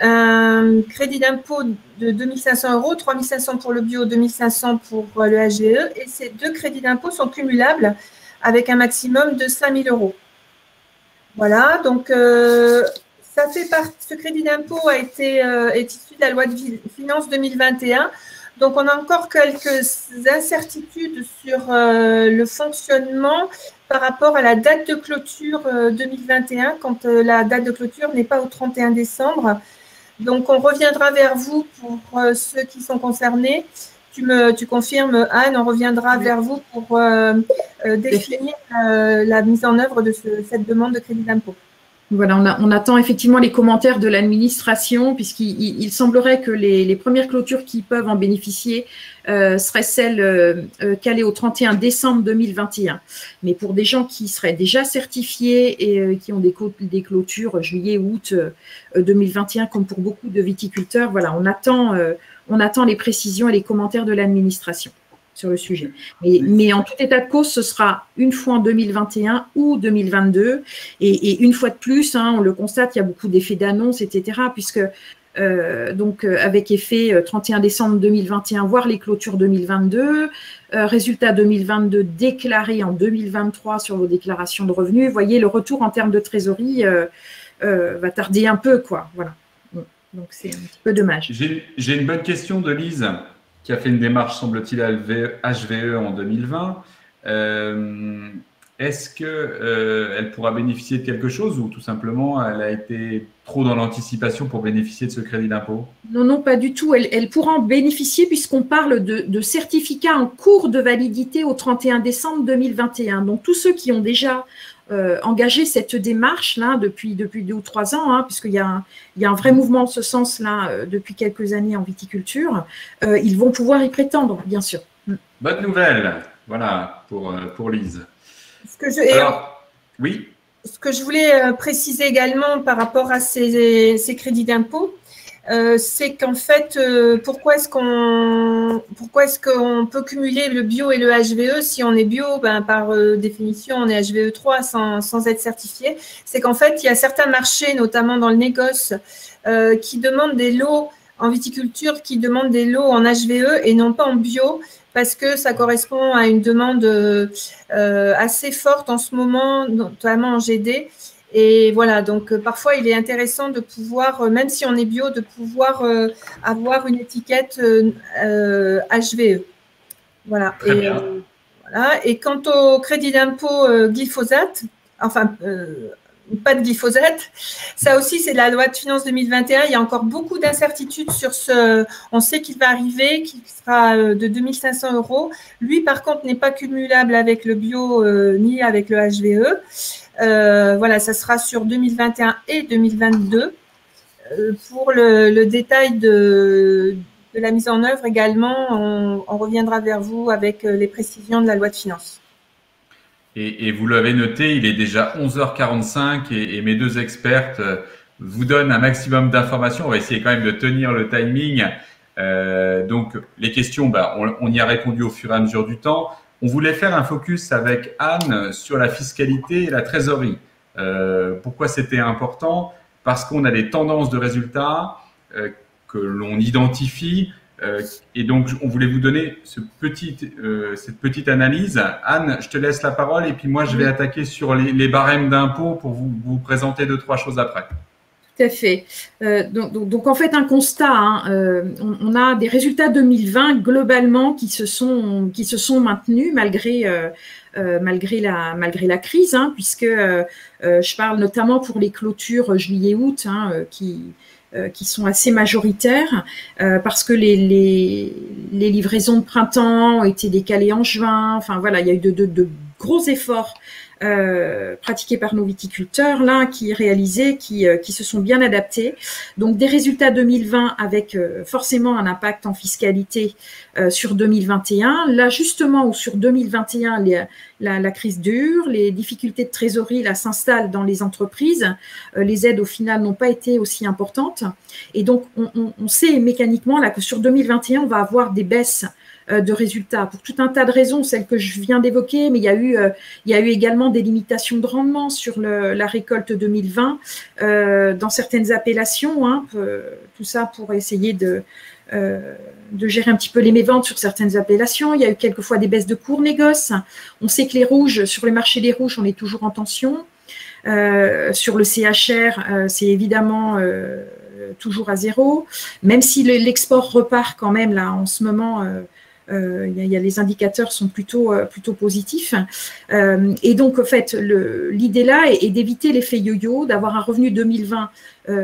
un crédit d'impôt de 2 500 €, 3 500 pour le bio, 2 500 pour le HVE. Et ces deux crédits d'impôt sont cumulables avec un maximum de 5 000 €. Voilà, donc ce crédit d'impôt est issu de la loi de finances 2021. Donc, on a encore quelques incertitudes sur le fonctionnement par rapport à la date de clôture 2021, quand la date de clôture n'est pas au 31 décembre. Donc, on reviendra vers vous pour ceux qui sont concernés. Tu confirmes, Anne, on reviendra vers vous pour définir la mise en œuvre de cette demande de crédit d'impôt. Voilà, on attend effectivement les commentaires de l'administration, puisqu'il semblerait que les premières clôtures qui peuvent en bénéficier seraient celles calées au 31 décembre 2021. Mais pour des gens qui seraient déjà certifiés et qui ont des clôtures juillet, août 2021, comme pour beaucoup de viticulteurs, voilà, on attend les précisions et les commentaires de l'administration sur le sujet. Mais en tout état de cause, ce sera une fois en 2021 ou 2022. Et une fois de plus, on le constate, il y a beaucoup d'effets d'annonce, etc. Puisque, avec effet 31 décembre 2021, voire les clôtures 2022, résultat 2022 déclaré en 2023 sur vos déclarations de revenus. Vous voyez, le retour en termes de trésorerie va tarder un peu, quoi. Voilà. Donc, c'est un petit peu dommage. J'ai une bonne question de Lise, qui a fait une démarche, semble-t-il, à HVE en 2020. Est-ce qu'elle pourra bénéficier de quelque chose ou tout simplement elle a été trop dans l'anticipation pour bénéficier de ce crédit d'impôt? Non, pas du tout. Elle pourra en bénéficier puisqu'on parle de certificats en cours de validité au 31 décembre 2021. Donc, tous ceux qui ont déjà engagé cette démarche-là depuis 2 ou 3 ans, puisqu'il y a un vrai mouvement en ce sens-là depuis quelques années en viticulture, ils vont pouvoir y prétendre, bien sûr. Bonne nouvelle, voilà, pour Lise. Oui. Ce que je voulais préciser également par rapport à ces crédits d'impôt, c'est qu'en fait, pourquoi est-ce qu'on peut cumuler le bio et le HVE? Si on est bio, par définition, on est HVE 3 sans être certifié. C'est qu'en fait, il y a certains marchés, notamment dans le négoce, qui demandent des lots en viticulture, qui demandent des lots en HVE et non pas en bio, parce que ça correspond à une demande assez forte en ce moment, notamment en GD. Et voilà, donc parfois il est intéressant de pouvoir, même si on est bio, de pouvoir avoir une étiquette HVE. Voilà. Voilà. Et quant au crédit d'impôt glyphosate, enfin pas de glyphosate, ça aussi c'est la loi de finances 2021. Il y a encore beaucoup d'incertitudes sur ce. On sait qu'il va arriver, qu'il sera de 2 500 €. Lui par contre n'est pas cumulable avec le bio ni avec le HVE. Voilà, ça sera sur 2021 et 2022. Pour le détail de la mise en œuvre également, on reviendra vers vous avec les précisions de la loi de finances. Et vous l'avez noté, il est déjà 11h45 et mes deux expertes vous donnent un maximum d'informations. On va essayer quand même de tenir le timing. Donc, les questions, on y a répondu au fur et à mesure du temps. On voulait faire un focus avec Anne sur la fiscalité et la trésorerie. Pourquoi c'était important? Parce qu'on a des tendances de résultats que l'on identifie. Et donc, on voulait vous donner cette petite analyse. Anne, je te laisse la parole et puis moi, je vais attaquer sur les barèmes d'impôts pour vous présenter 2-3 choses après. Tout à fait. Donc, en fait, un constat, hein, on a des résultats 2020 globalement qui se sont maintenus malgré la crise, hein, puisque je parle notamment pour les clôtures juillet-août, hein, qui sont assez majoritaires parce que les livraisons de printemps ont été décalées en juin. Enfin voilà, il y a eu de gros efforts pratiqués par nos viticulteurs là, qui se sont bien adaptés. Donc des résultats 2020 avec forcément un impact en fiscalité sur 2021. Là justement où sur 2021 la crise dure, les difficultés de trésorerie là s'installent dans les entreprises, les aides au final n'ont pas été aussi importantes et donc on sait mécaniquement là que sur 2021 on va avoir des baisses de résultats pour tout un tas de raisons, celles que je viens d'évoquer, mais il y a eu également des limitations de rendement sur la récolte 2020 dans certaines appellations, hein, tout ça pour essayer de gérer un petit peu les méventes sur certaines appellations. Il y a eu quelquefois des baisses de cours négoce. On sait que les rouges, sur le marché des rouges, on est toujours en tension. Sur le CHR, c'est évidemment toujours à zéro, même si l'export repart quand même là en ce moment. Les indicateurs sont plutôt positifs. Et donc, en fait, l'idée là est d'éviter l'effet yo-yo, d'avoir un revenu 2020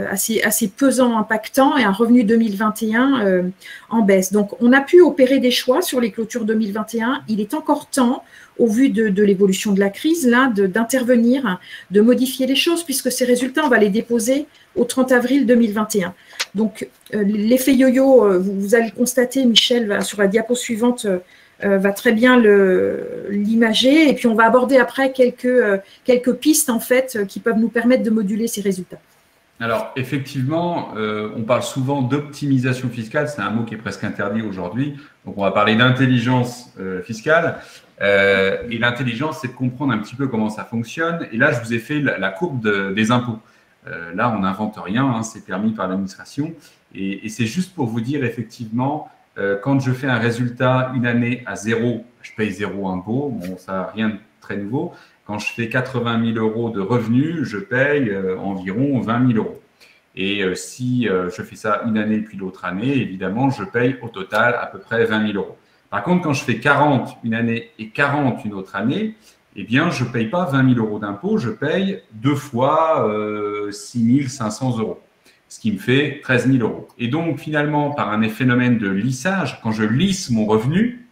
assez pesant, impactant, et un revenu 2021 en baisse. Donc, on a pu opérer des choix sur les clôtures 2021. Il est encore temps, au vu de l'évolution de la crise, là, d'intervenir, de modifier les choses, puisque ces résultats, on va les déposer au 30 avril 2021. Donc, l'effet yo-yo, vous allez le constater, Michel, sur la diapo suivante, va très bien l'imager. Et puis, on va aborder après quelques pistes, en fait, qui peuvent nous permettre de moduler ces résultats. Alors, effectivement, on parle souvent d'optimisation fiscale. C'est un mot qui est presque interdit aujourd'hui. Donc, on va parler d'intelligence fiscale. Et l'intelligence, c'est de comprendre un petit peu comment ça fonctionne. Et là, je vous ai fait la courbe des impôts. Là, on n'invente rien, hein, c'est permis par l'administration. Et c'est juste pour vous dire, effectivement, quand je fais un résultat une année à zéro, je paye 0 impôt. Bon, ça n'a rien de très nouveau. Quand je fais 80 000 euros de revenus, je paye environ 20 000 euros. Et si je fais ça une année puis l'autre année, évidemment, je paye au total à peu près 20 000 euros. Par contre, quand je fais 40 une année et 40 une autre année, eh bien, je ne paye pas 20 000 euros d'impôt, je paye 2 fois 6 500 euros, ce qui me fait 13 000 euros. Et donc, finalement, par un phénomène de lissage, quand je lisse mon revenu,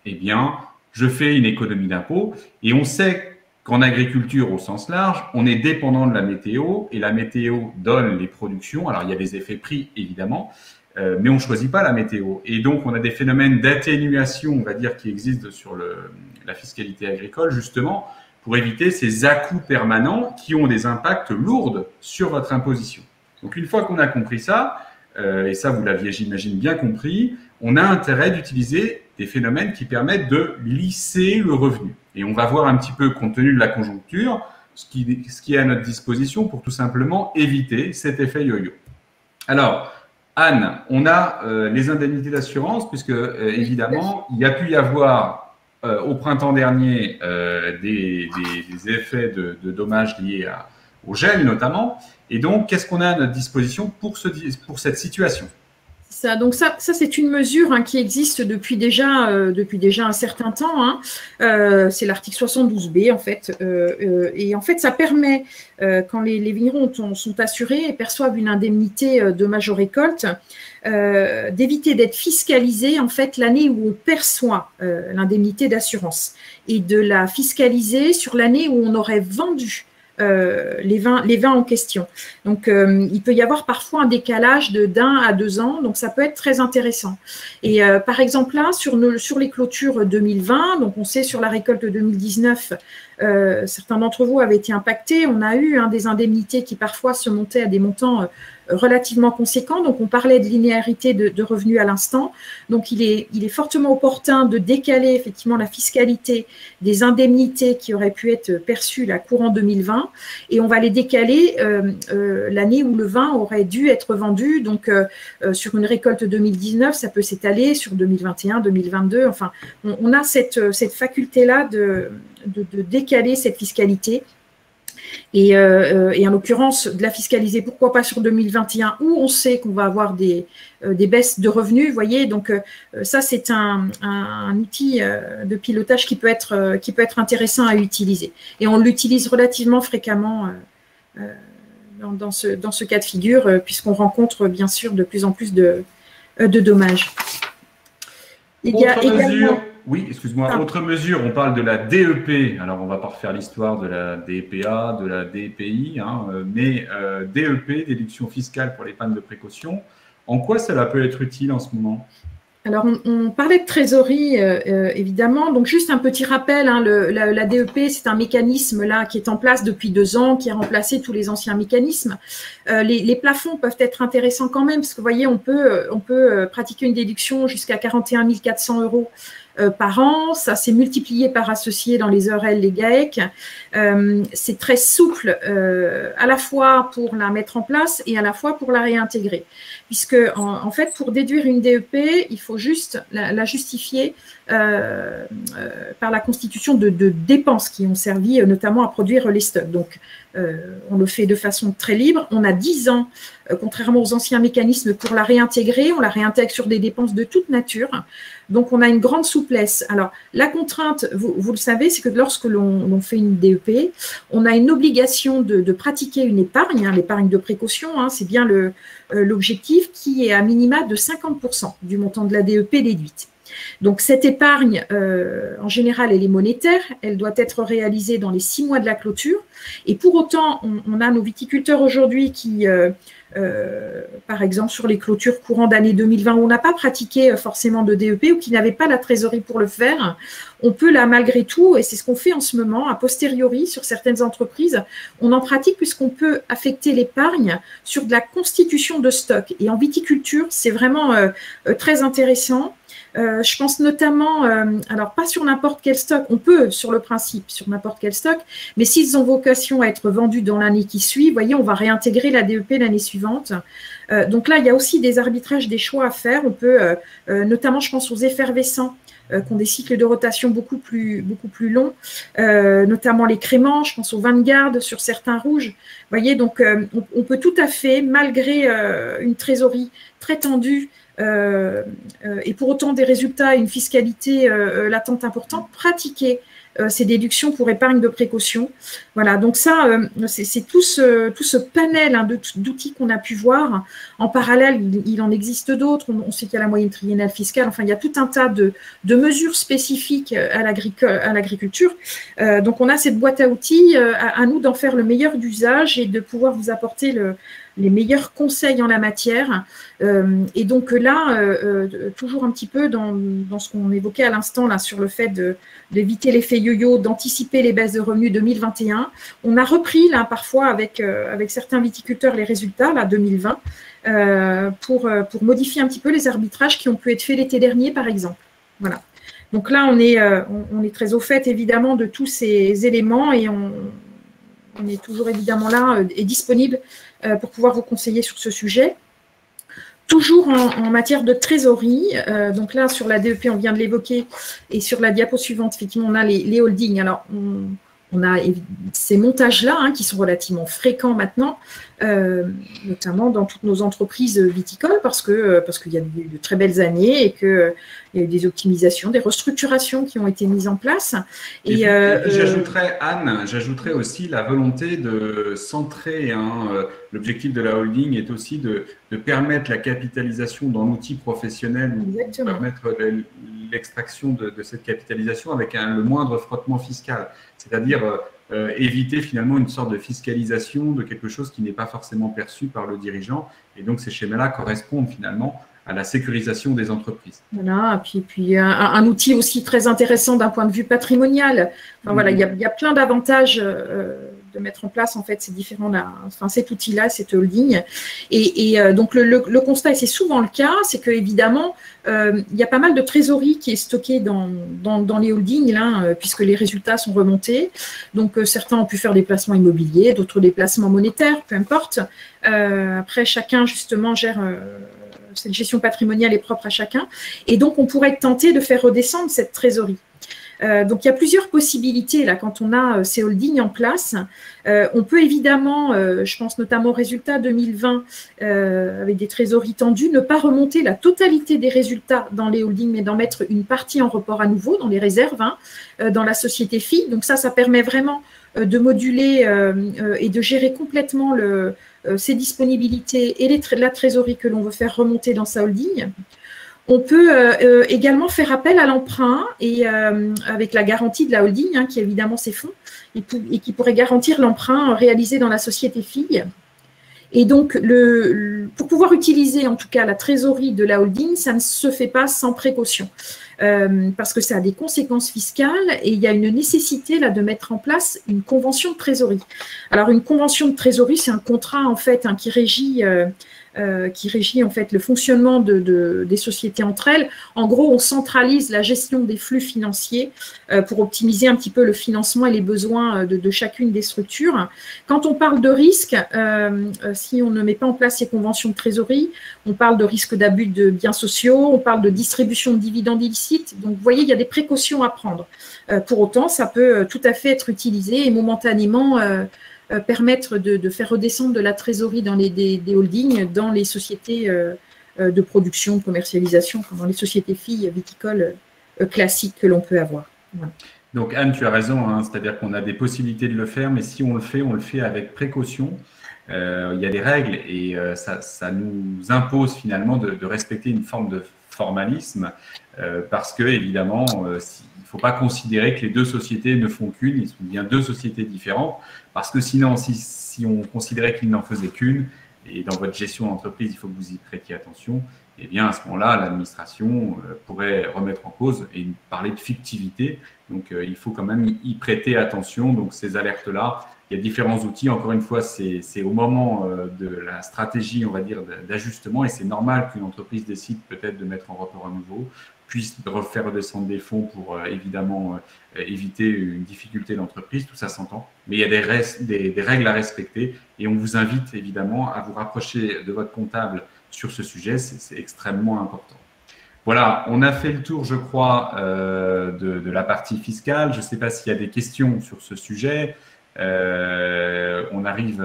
eh bien, je fais une économie d'impôt. Et on sait qu'en agriculture, au sens large, on est dépendant de la météo et la météo donne les productions. Alors, il y a des effets prix, évidemment, mais on ne choisit pas la météo. Et donc, on a des phénomènes d'atténuation, on va dire, qui existent sur la fiscalité agricole, justement, pour éviter ces à-coups permanents qui ont des impacts lourds sur votre imposition. Donc, une fois qu'on a compris ça, et ça, vous l'aviez, j'imagine, bien compris, on a intérêt d'utiliser des phénomènes qui permettent de lisser le revenu. Et on va voir un petit peu, compte tenu de la conjoncture, ce qui est à notre disposition pour tout simplement éviter cet effet yo-yo. Alors, Anne, on a les indemnités d'assurance, puisque évidemment, il y a pu y avoir au printemps dernier des effets de dommages liés au gel notamment. Et donc, qu'est-ce qu'on a à notre disposition pour cette situation ? Donc ça c'est une mesure qui existe depuis déjà un certain temps. Hein. C'est l'article 72B en fait. Et en fait, ça permet, quand les vignerons sont assurés et perçoivent une indemnité dommage aux récoltes, d'éviter d'être fiscalisés en fait l'année où on perçoit l'indemnité d'assurance et de la fiscaliser sur l'année où on aurait vendu les vins en question. Donc, il peut y avoir parfois un décalage d'1 à 2 ans, donc ça peut être très intéressant. Et par exemple, là, sur les clôtures 2020, donc on sait sur la récolte 2019, certains d'entre vous avaient été impactés. On a eu des indemnités qui parfois se montaient à des montants relativement conséquents. Donc, on parlait de linéarité de revenus à l'instant. Donc, il est fortement opportun de décaler effectivement la fiscalité des indemnités qui auraient pu être perçues là, courant 2020. Et on va les décaler l'année où le vin aurait dû être vendu. Donc, sur une récolte 2019, ça peut s'étaler sur 2021, 2022. Enfin, on a cette faculté-là de décaler cette fiscalité. Et en l'occurrence, de la fiscaliser, pourquoi pas sur 2021, où on sait qu'on va avoir des baisses de revenus, vous voyez. Donc, ça, c'est un outil de pilotage qui peut être intéressant à utiliser. Et on l'utilise relativement fréquemment dans ce cas de figure, puisqu'on rencontre, bien sûr, de plus en plus de dommages. Il y a également... Oui, excuse-moi. Autre mesure, on parle de la DEP. Alors, on ne va pas refaire l'histoire de la DEPA, de la DEPI, mais DEP, déduction fiscale pour l'épargne de précaution. En quoi cela peut être utile en ce moment? Alors, on parlait de trésorerie, évidemment. Donc, juste un petit rappel, la DEP, c'est un mécanisme là qui est en place depuis 2 ans, qui a remplacé tous les anciens mécanismes. Les plafonds peuvent être intéressants quand même, parce que vous voyez, on peut pratiquer une déduction jusqu'à 41 400 € par an. Ça, c'est multiplié par associé dans les EURL, les GAEC. C'est très souple à la fois pour la mettre en place et à la fois pour la réintégrer. Puisque, en fait, pour déduire une DEP, il faut juste la justifier par la constitution de dépenses qui ont servi notamment à produire les stocks. Donc, on le fait de façon très libre. On a 10 ans, contrairement aux anciens mécanismes, pour la réintégrer. On la réintègre sur des dépenses de toute nature. Donc, on a une grande souplesse. Alors, la contrainte, vous le savez, c'est que lorsque l'on fait une DEP, on a une obligation de pratiquer une épargne, l'épargne de précaution, c'est bien l'objectif, qui est à minima de 50% du montant de la DEP déduite. Donc, cette épargne, en général, elle est monétaire, elle doit être réalisée dans les 6 mois de la clôture. Et pour autant, on a nos viticulteurs aujourd'hui qui, par exemple, sur les clôtures courant d'année 2020, où on n'a pas pratiqué forcément de DEP ou qui n'avaient pas la trésorerie pour le faire, on peut là, malgré tout, et c'est ce qu'on fait en ce moment, a posteriori, sur certaines entreprises, on en pratique puisqu'on peut affecter l'épargne sur de la constitution de stock. Et en viticulture, c'est vraiment très intéressant. Je pense notamment, alors pas sur n'importe quel stock, on peut sur le principe sur n'importe quel stock, mais s'ils ont vocation à être vendus dans l'année qui suit, vous voyez, on va réintégrer la DEP l'année suivante. Donc là, il y a aussi des arbitrages, des choix à faire. On peut, notamment, je pense aux effervescents, qui ont des cycles de rotation beaucoup plus longs, notamment les créments, je pense aux vins de garde sur certains rouges. Vous voyez, donc on peut tout à fait, malgré une trésorerie très tendue, et pour autant des résultats et une fiscalité latente importante, pratiquer ces déductions pour épargne de précaution. Voilà, donc ça, c'est tout ce panel d'outils qu'on a pu voir. En parallèle, il en existe d'autres. On sait qu'il y a la moyenne triennale fiscale. Enfin, il y a tout un tas de mesures spécifiques à l'agriculture. Donc, on a cette boîte à outils. À nous d'en faire le meilleur d'usage et de pouvoir vous apporter les meilleurs conseils en la matière. Et donc là, toujours un petit peu dans ce qu'on évoquait à l'instant là sur le fait d'éviter l'effet yo-yo, d'anticiper les baisses de revenus 2021. On a repris là parfois avec certains viticulteurs les résultats là 2020 pour modifier un petit peu les arbitrages qui ont pu être faits l'été dernier par exemple. Voilà. Donc là, on est très au fait évidemment de tous ces éléments et on est toujours évidemment là et disponible pour pouvoir vous conseiller sur ce sujet. Toujours en matière de trésorerie, donc là sur la DEP on vient de l'évoquer et sur la diapo suivante effectivement on a les holdings. Alors on a ces montages-là qui sont relativement fréquents maintenant, notamment dans toutes nos entreprises viticoles parce qu'il y a eu de très belles années et qu'il y a eu des optimisations, des restructurations qui ont été mises en place. Et puis j'ajouterais, Anne, aussi la volonté de centrer. L'objectif de la holding est aussi de permettre la capitalisation dans l'outil professionnel, ou permettre l'extraction de cette capitalisation avec le moindre frottement fiscal. C'est-à-dire éviter finalement une sorte de fiscalisation de quelque chose qui n'est pas forcément perçu par le dirigeant. Et donc, ces schémas-là correspondent finalement à la sécurisation des entreprises. Voilà, puis un outil aussi très intéressant d'un point de vue patrimonial. Enfin, voilà, il y a plein d'avantages de mettre en place en fait ces différents, enfin cet outil-là, cette holding. Et donc le constat, et c'est souvent le cas, c'est que évidemment il y a pas mal de trésorerie qui est stockée dans les holdings là, puisque les résultats sont remontés. Donc certains ont pu faire des placements immobiliers, d'autres des placements monétaires, peu importe. Après, chacun justement gère. Cette gestion patrimoniale est propre à chacun. Et donc, on pourrait être tenté de faire redescendre cette trésorerie. Donc, il y a plusieurs possibilités là quand on a ces holdings en place. On peut évidemment, je pense notamment au résultat 2020, avec des trésoreries tendues, ne pas remonter la totalité des résultats dans les holdings, mais d'en mettre une partie en report à nouveau dans les réserves, dans la société fille. Donc ça permet vraiment de moduler et de gérer complètement ses disponibilités et la trésorerie que l'on veut faire remonter dans sa holding. On peut également faire appel à l'emprunt et avec la garantie de la holding, qui évidemment ses fonds, et qui pourrait garantir l'emprunt réalisé dans la société fille. Et donc, pour pouvoir utiliser en tout cas la trésorerie de la holding, ça ne se fait pas sans précaution. Parce que ça a des conséquences fiscales et il y a une nécessité là de mettre en place une convention de trésorerie. Alors, une convention de trésorerie, c'est un contrat en fait qui régit en fait le fonctionnement des sociétés entre elles. En gros, on centralise la gestion des flux financiers pour optimiser un petit peu le financement et les besoins de chacune des structures. Quand on parle de risque, si on ne met pas en place ces conventions de trésorerie, on parle de risque d'abus de biens sociaux, on parle de distribution de dividendes illicites. Donc, vous voyez, il y a des précautions à prendre. Pour autant, ça peut tout à fait être utilisé et momentanément permettre de faire redescendre de la trésorerie dans des holdings, dans les sociétés de production, de commercialisation, dans les sociétés filles viticoles classiques que l'on peut avoir. Voilà. Donc Anne, tu as raison, c'est-à-dire qu'on a des possibilités de le faire, mais si on le fait avec précaution. Il y a des règles et ça nous impose finalement de respecter une forme de formalisme parce que évidemment, il ne faut pas considérer que les deux sociétés ne font qu'une, ils sont bien deux sociétés différentes, parce que sinon, si on considérait qu'il n'en faisait qu'une, et dans votre gestion d'entreprise, il faut que vous y prêtiez attention, eh bien à ce moment-là, l'administration pourrait remettre en cause et parler de fictivité. Donc il faut quand même y prêter attention. Donc ces alertes-là, il y a différents outils. Encore une fois, c'est au moment de la stratégie, on va dire, d'ajustement, et c'est normal qu'une entreprise décide peut-être de mettre en report à nouveau, puisse refaire redescendre des fonds pour évidemment éviter une difficulté d'entreprise, tout ça s'entend. Mais il y a des règles à respecter et on vous invite évidemment à vous rapprocher de votre comptable sur ce sujet, c'est extrêmement important. Voilà, on a fait le tour, je crois, de la partie fiscale. Je ne sais pas s'il y a des questions sur ce sujet. On arrive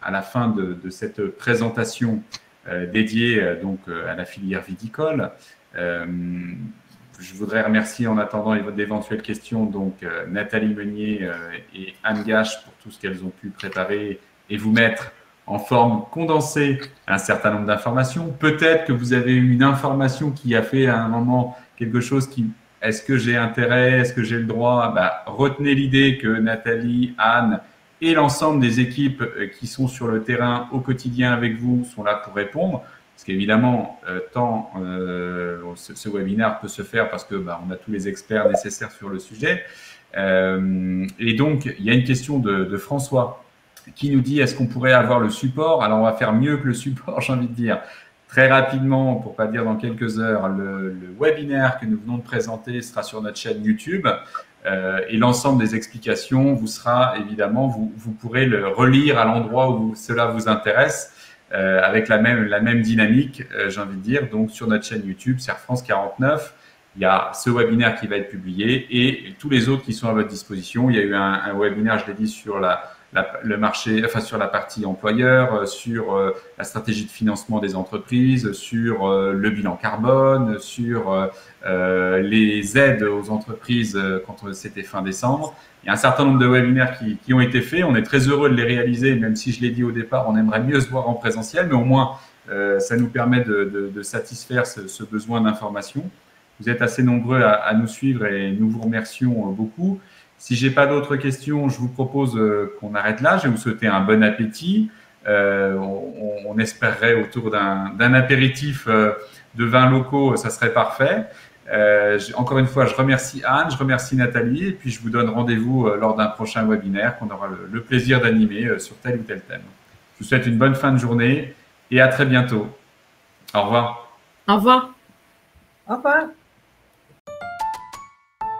à la fin de cette présentation dédiée donc à la filière viticole. Je voudrais remercier en attendant d'éventuelles questions donc Nathalie Meunier et Anne Gache pour tout ce qu'elles ont pu préparer et vous mettre en forme condensée un certain nombre d'informations. Peut-être que vous avez eu une information qui a fait à un moment quelque chose qui… Est-ce que j'ai intérêt? Est-ce que j'ai le droit? Retenez l'idée que Nathalie, Anne et l'ensemble des équipes qui sont sur le terrain au quotidien avec vous sont là pour répondre. Parce qu'évidemment, ce webinaire peut se faire parce que on a tous les experts nécessaires sur le sujet. Et donc, il y a une question de François qui nous dit, est-ce qu'on pourrait avoir le support? Alors, on va faire mieux que le support, j'ai envie de dire. Très rapidement, pour pas dire dans quelques heures, le webinaire que nous venons de présenter sera sur notre chaîne YouTube et l'ensemble des explications vous sera évidemment, vous pourrez le relire à l'endroit où cela vous intéresse avec la même dynamique, j'ai envie de dire. Donc, sur notre chaîne YouTube, Serre France 49, il y a ce webinaire qui va être publié et tous les autres qui sont à votre disposition. Il y a eu un webinaire, je l'ai dit, sur le marché, enfin sur la partie employeur, sur la stratégie de financement des entreprises, sur le bilan carbone, sur les aides aux entreprises quand c'était fin décembre. Il y a un certain nombre de webinaires qui ont été faits. On est très heureux de les réaliser, même si je l'ai dit au départ, on aimerait mieux se voir en présentiel, mais au moins ça nous permet de satisfaire ce besoin d'information. Vous êtes assez nombreux à nous suivre et nous vous remercions beaucoup. Si je n'ai pas d'autres questions, je vous propose qu'on arrête là. Je vais vous souhaiter un bon appétit. On espérerait autour d'un apéritif de vins locaux, ça serait parfait. Encore une fois, je remercie Anne, je remercie Nathalie, et puis je vous donne rendez-vous lors d'un prochain webinaire qu'on aura le plaisir d'animer sur tel ou tel thème. Je vous souhaite une bonne fin de journée et à très bientôt. Au revoir. Au revoir. Au revoir.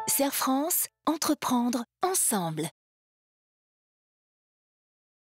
Serre France, entreprendre ensemble.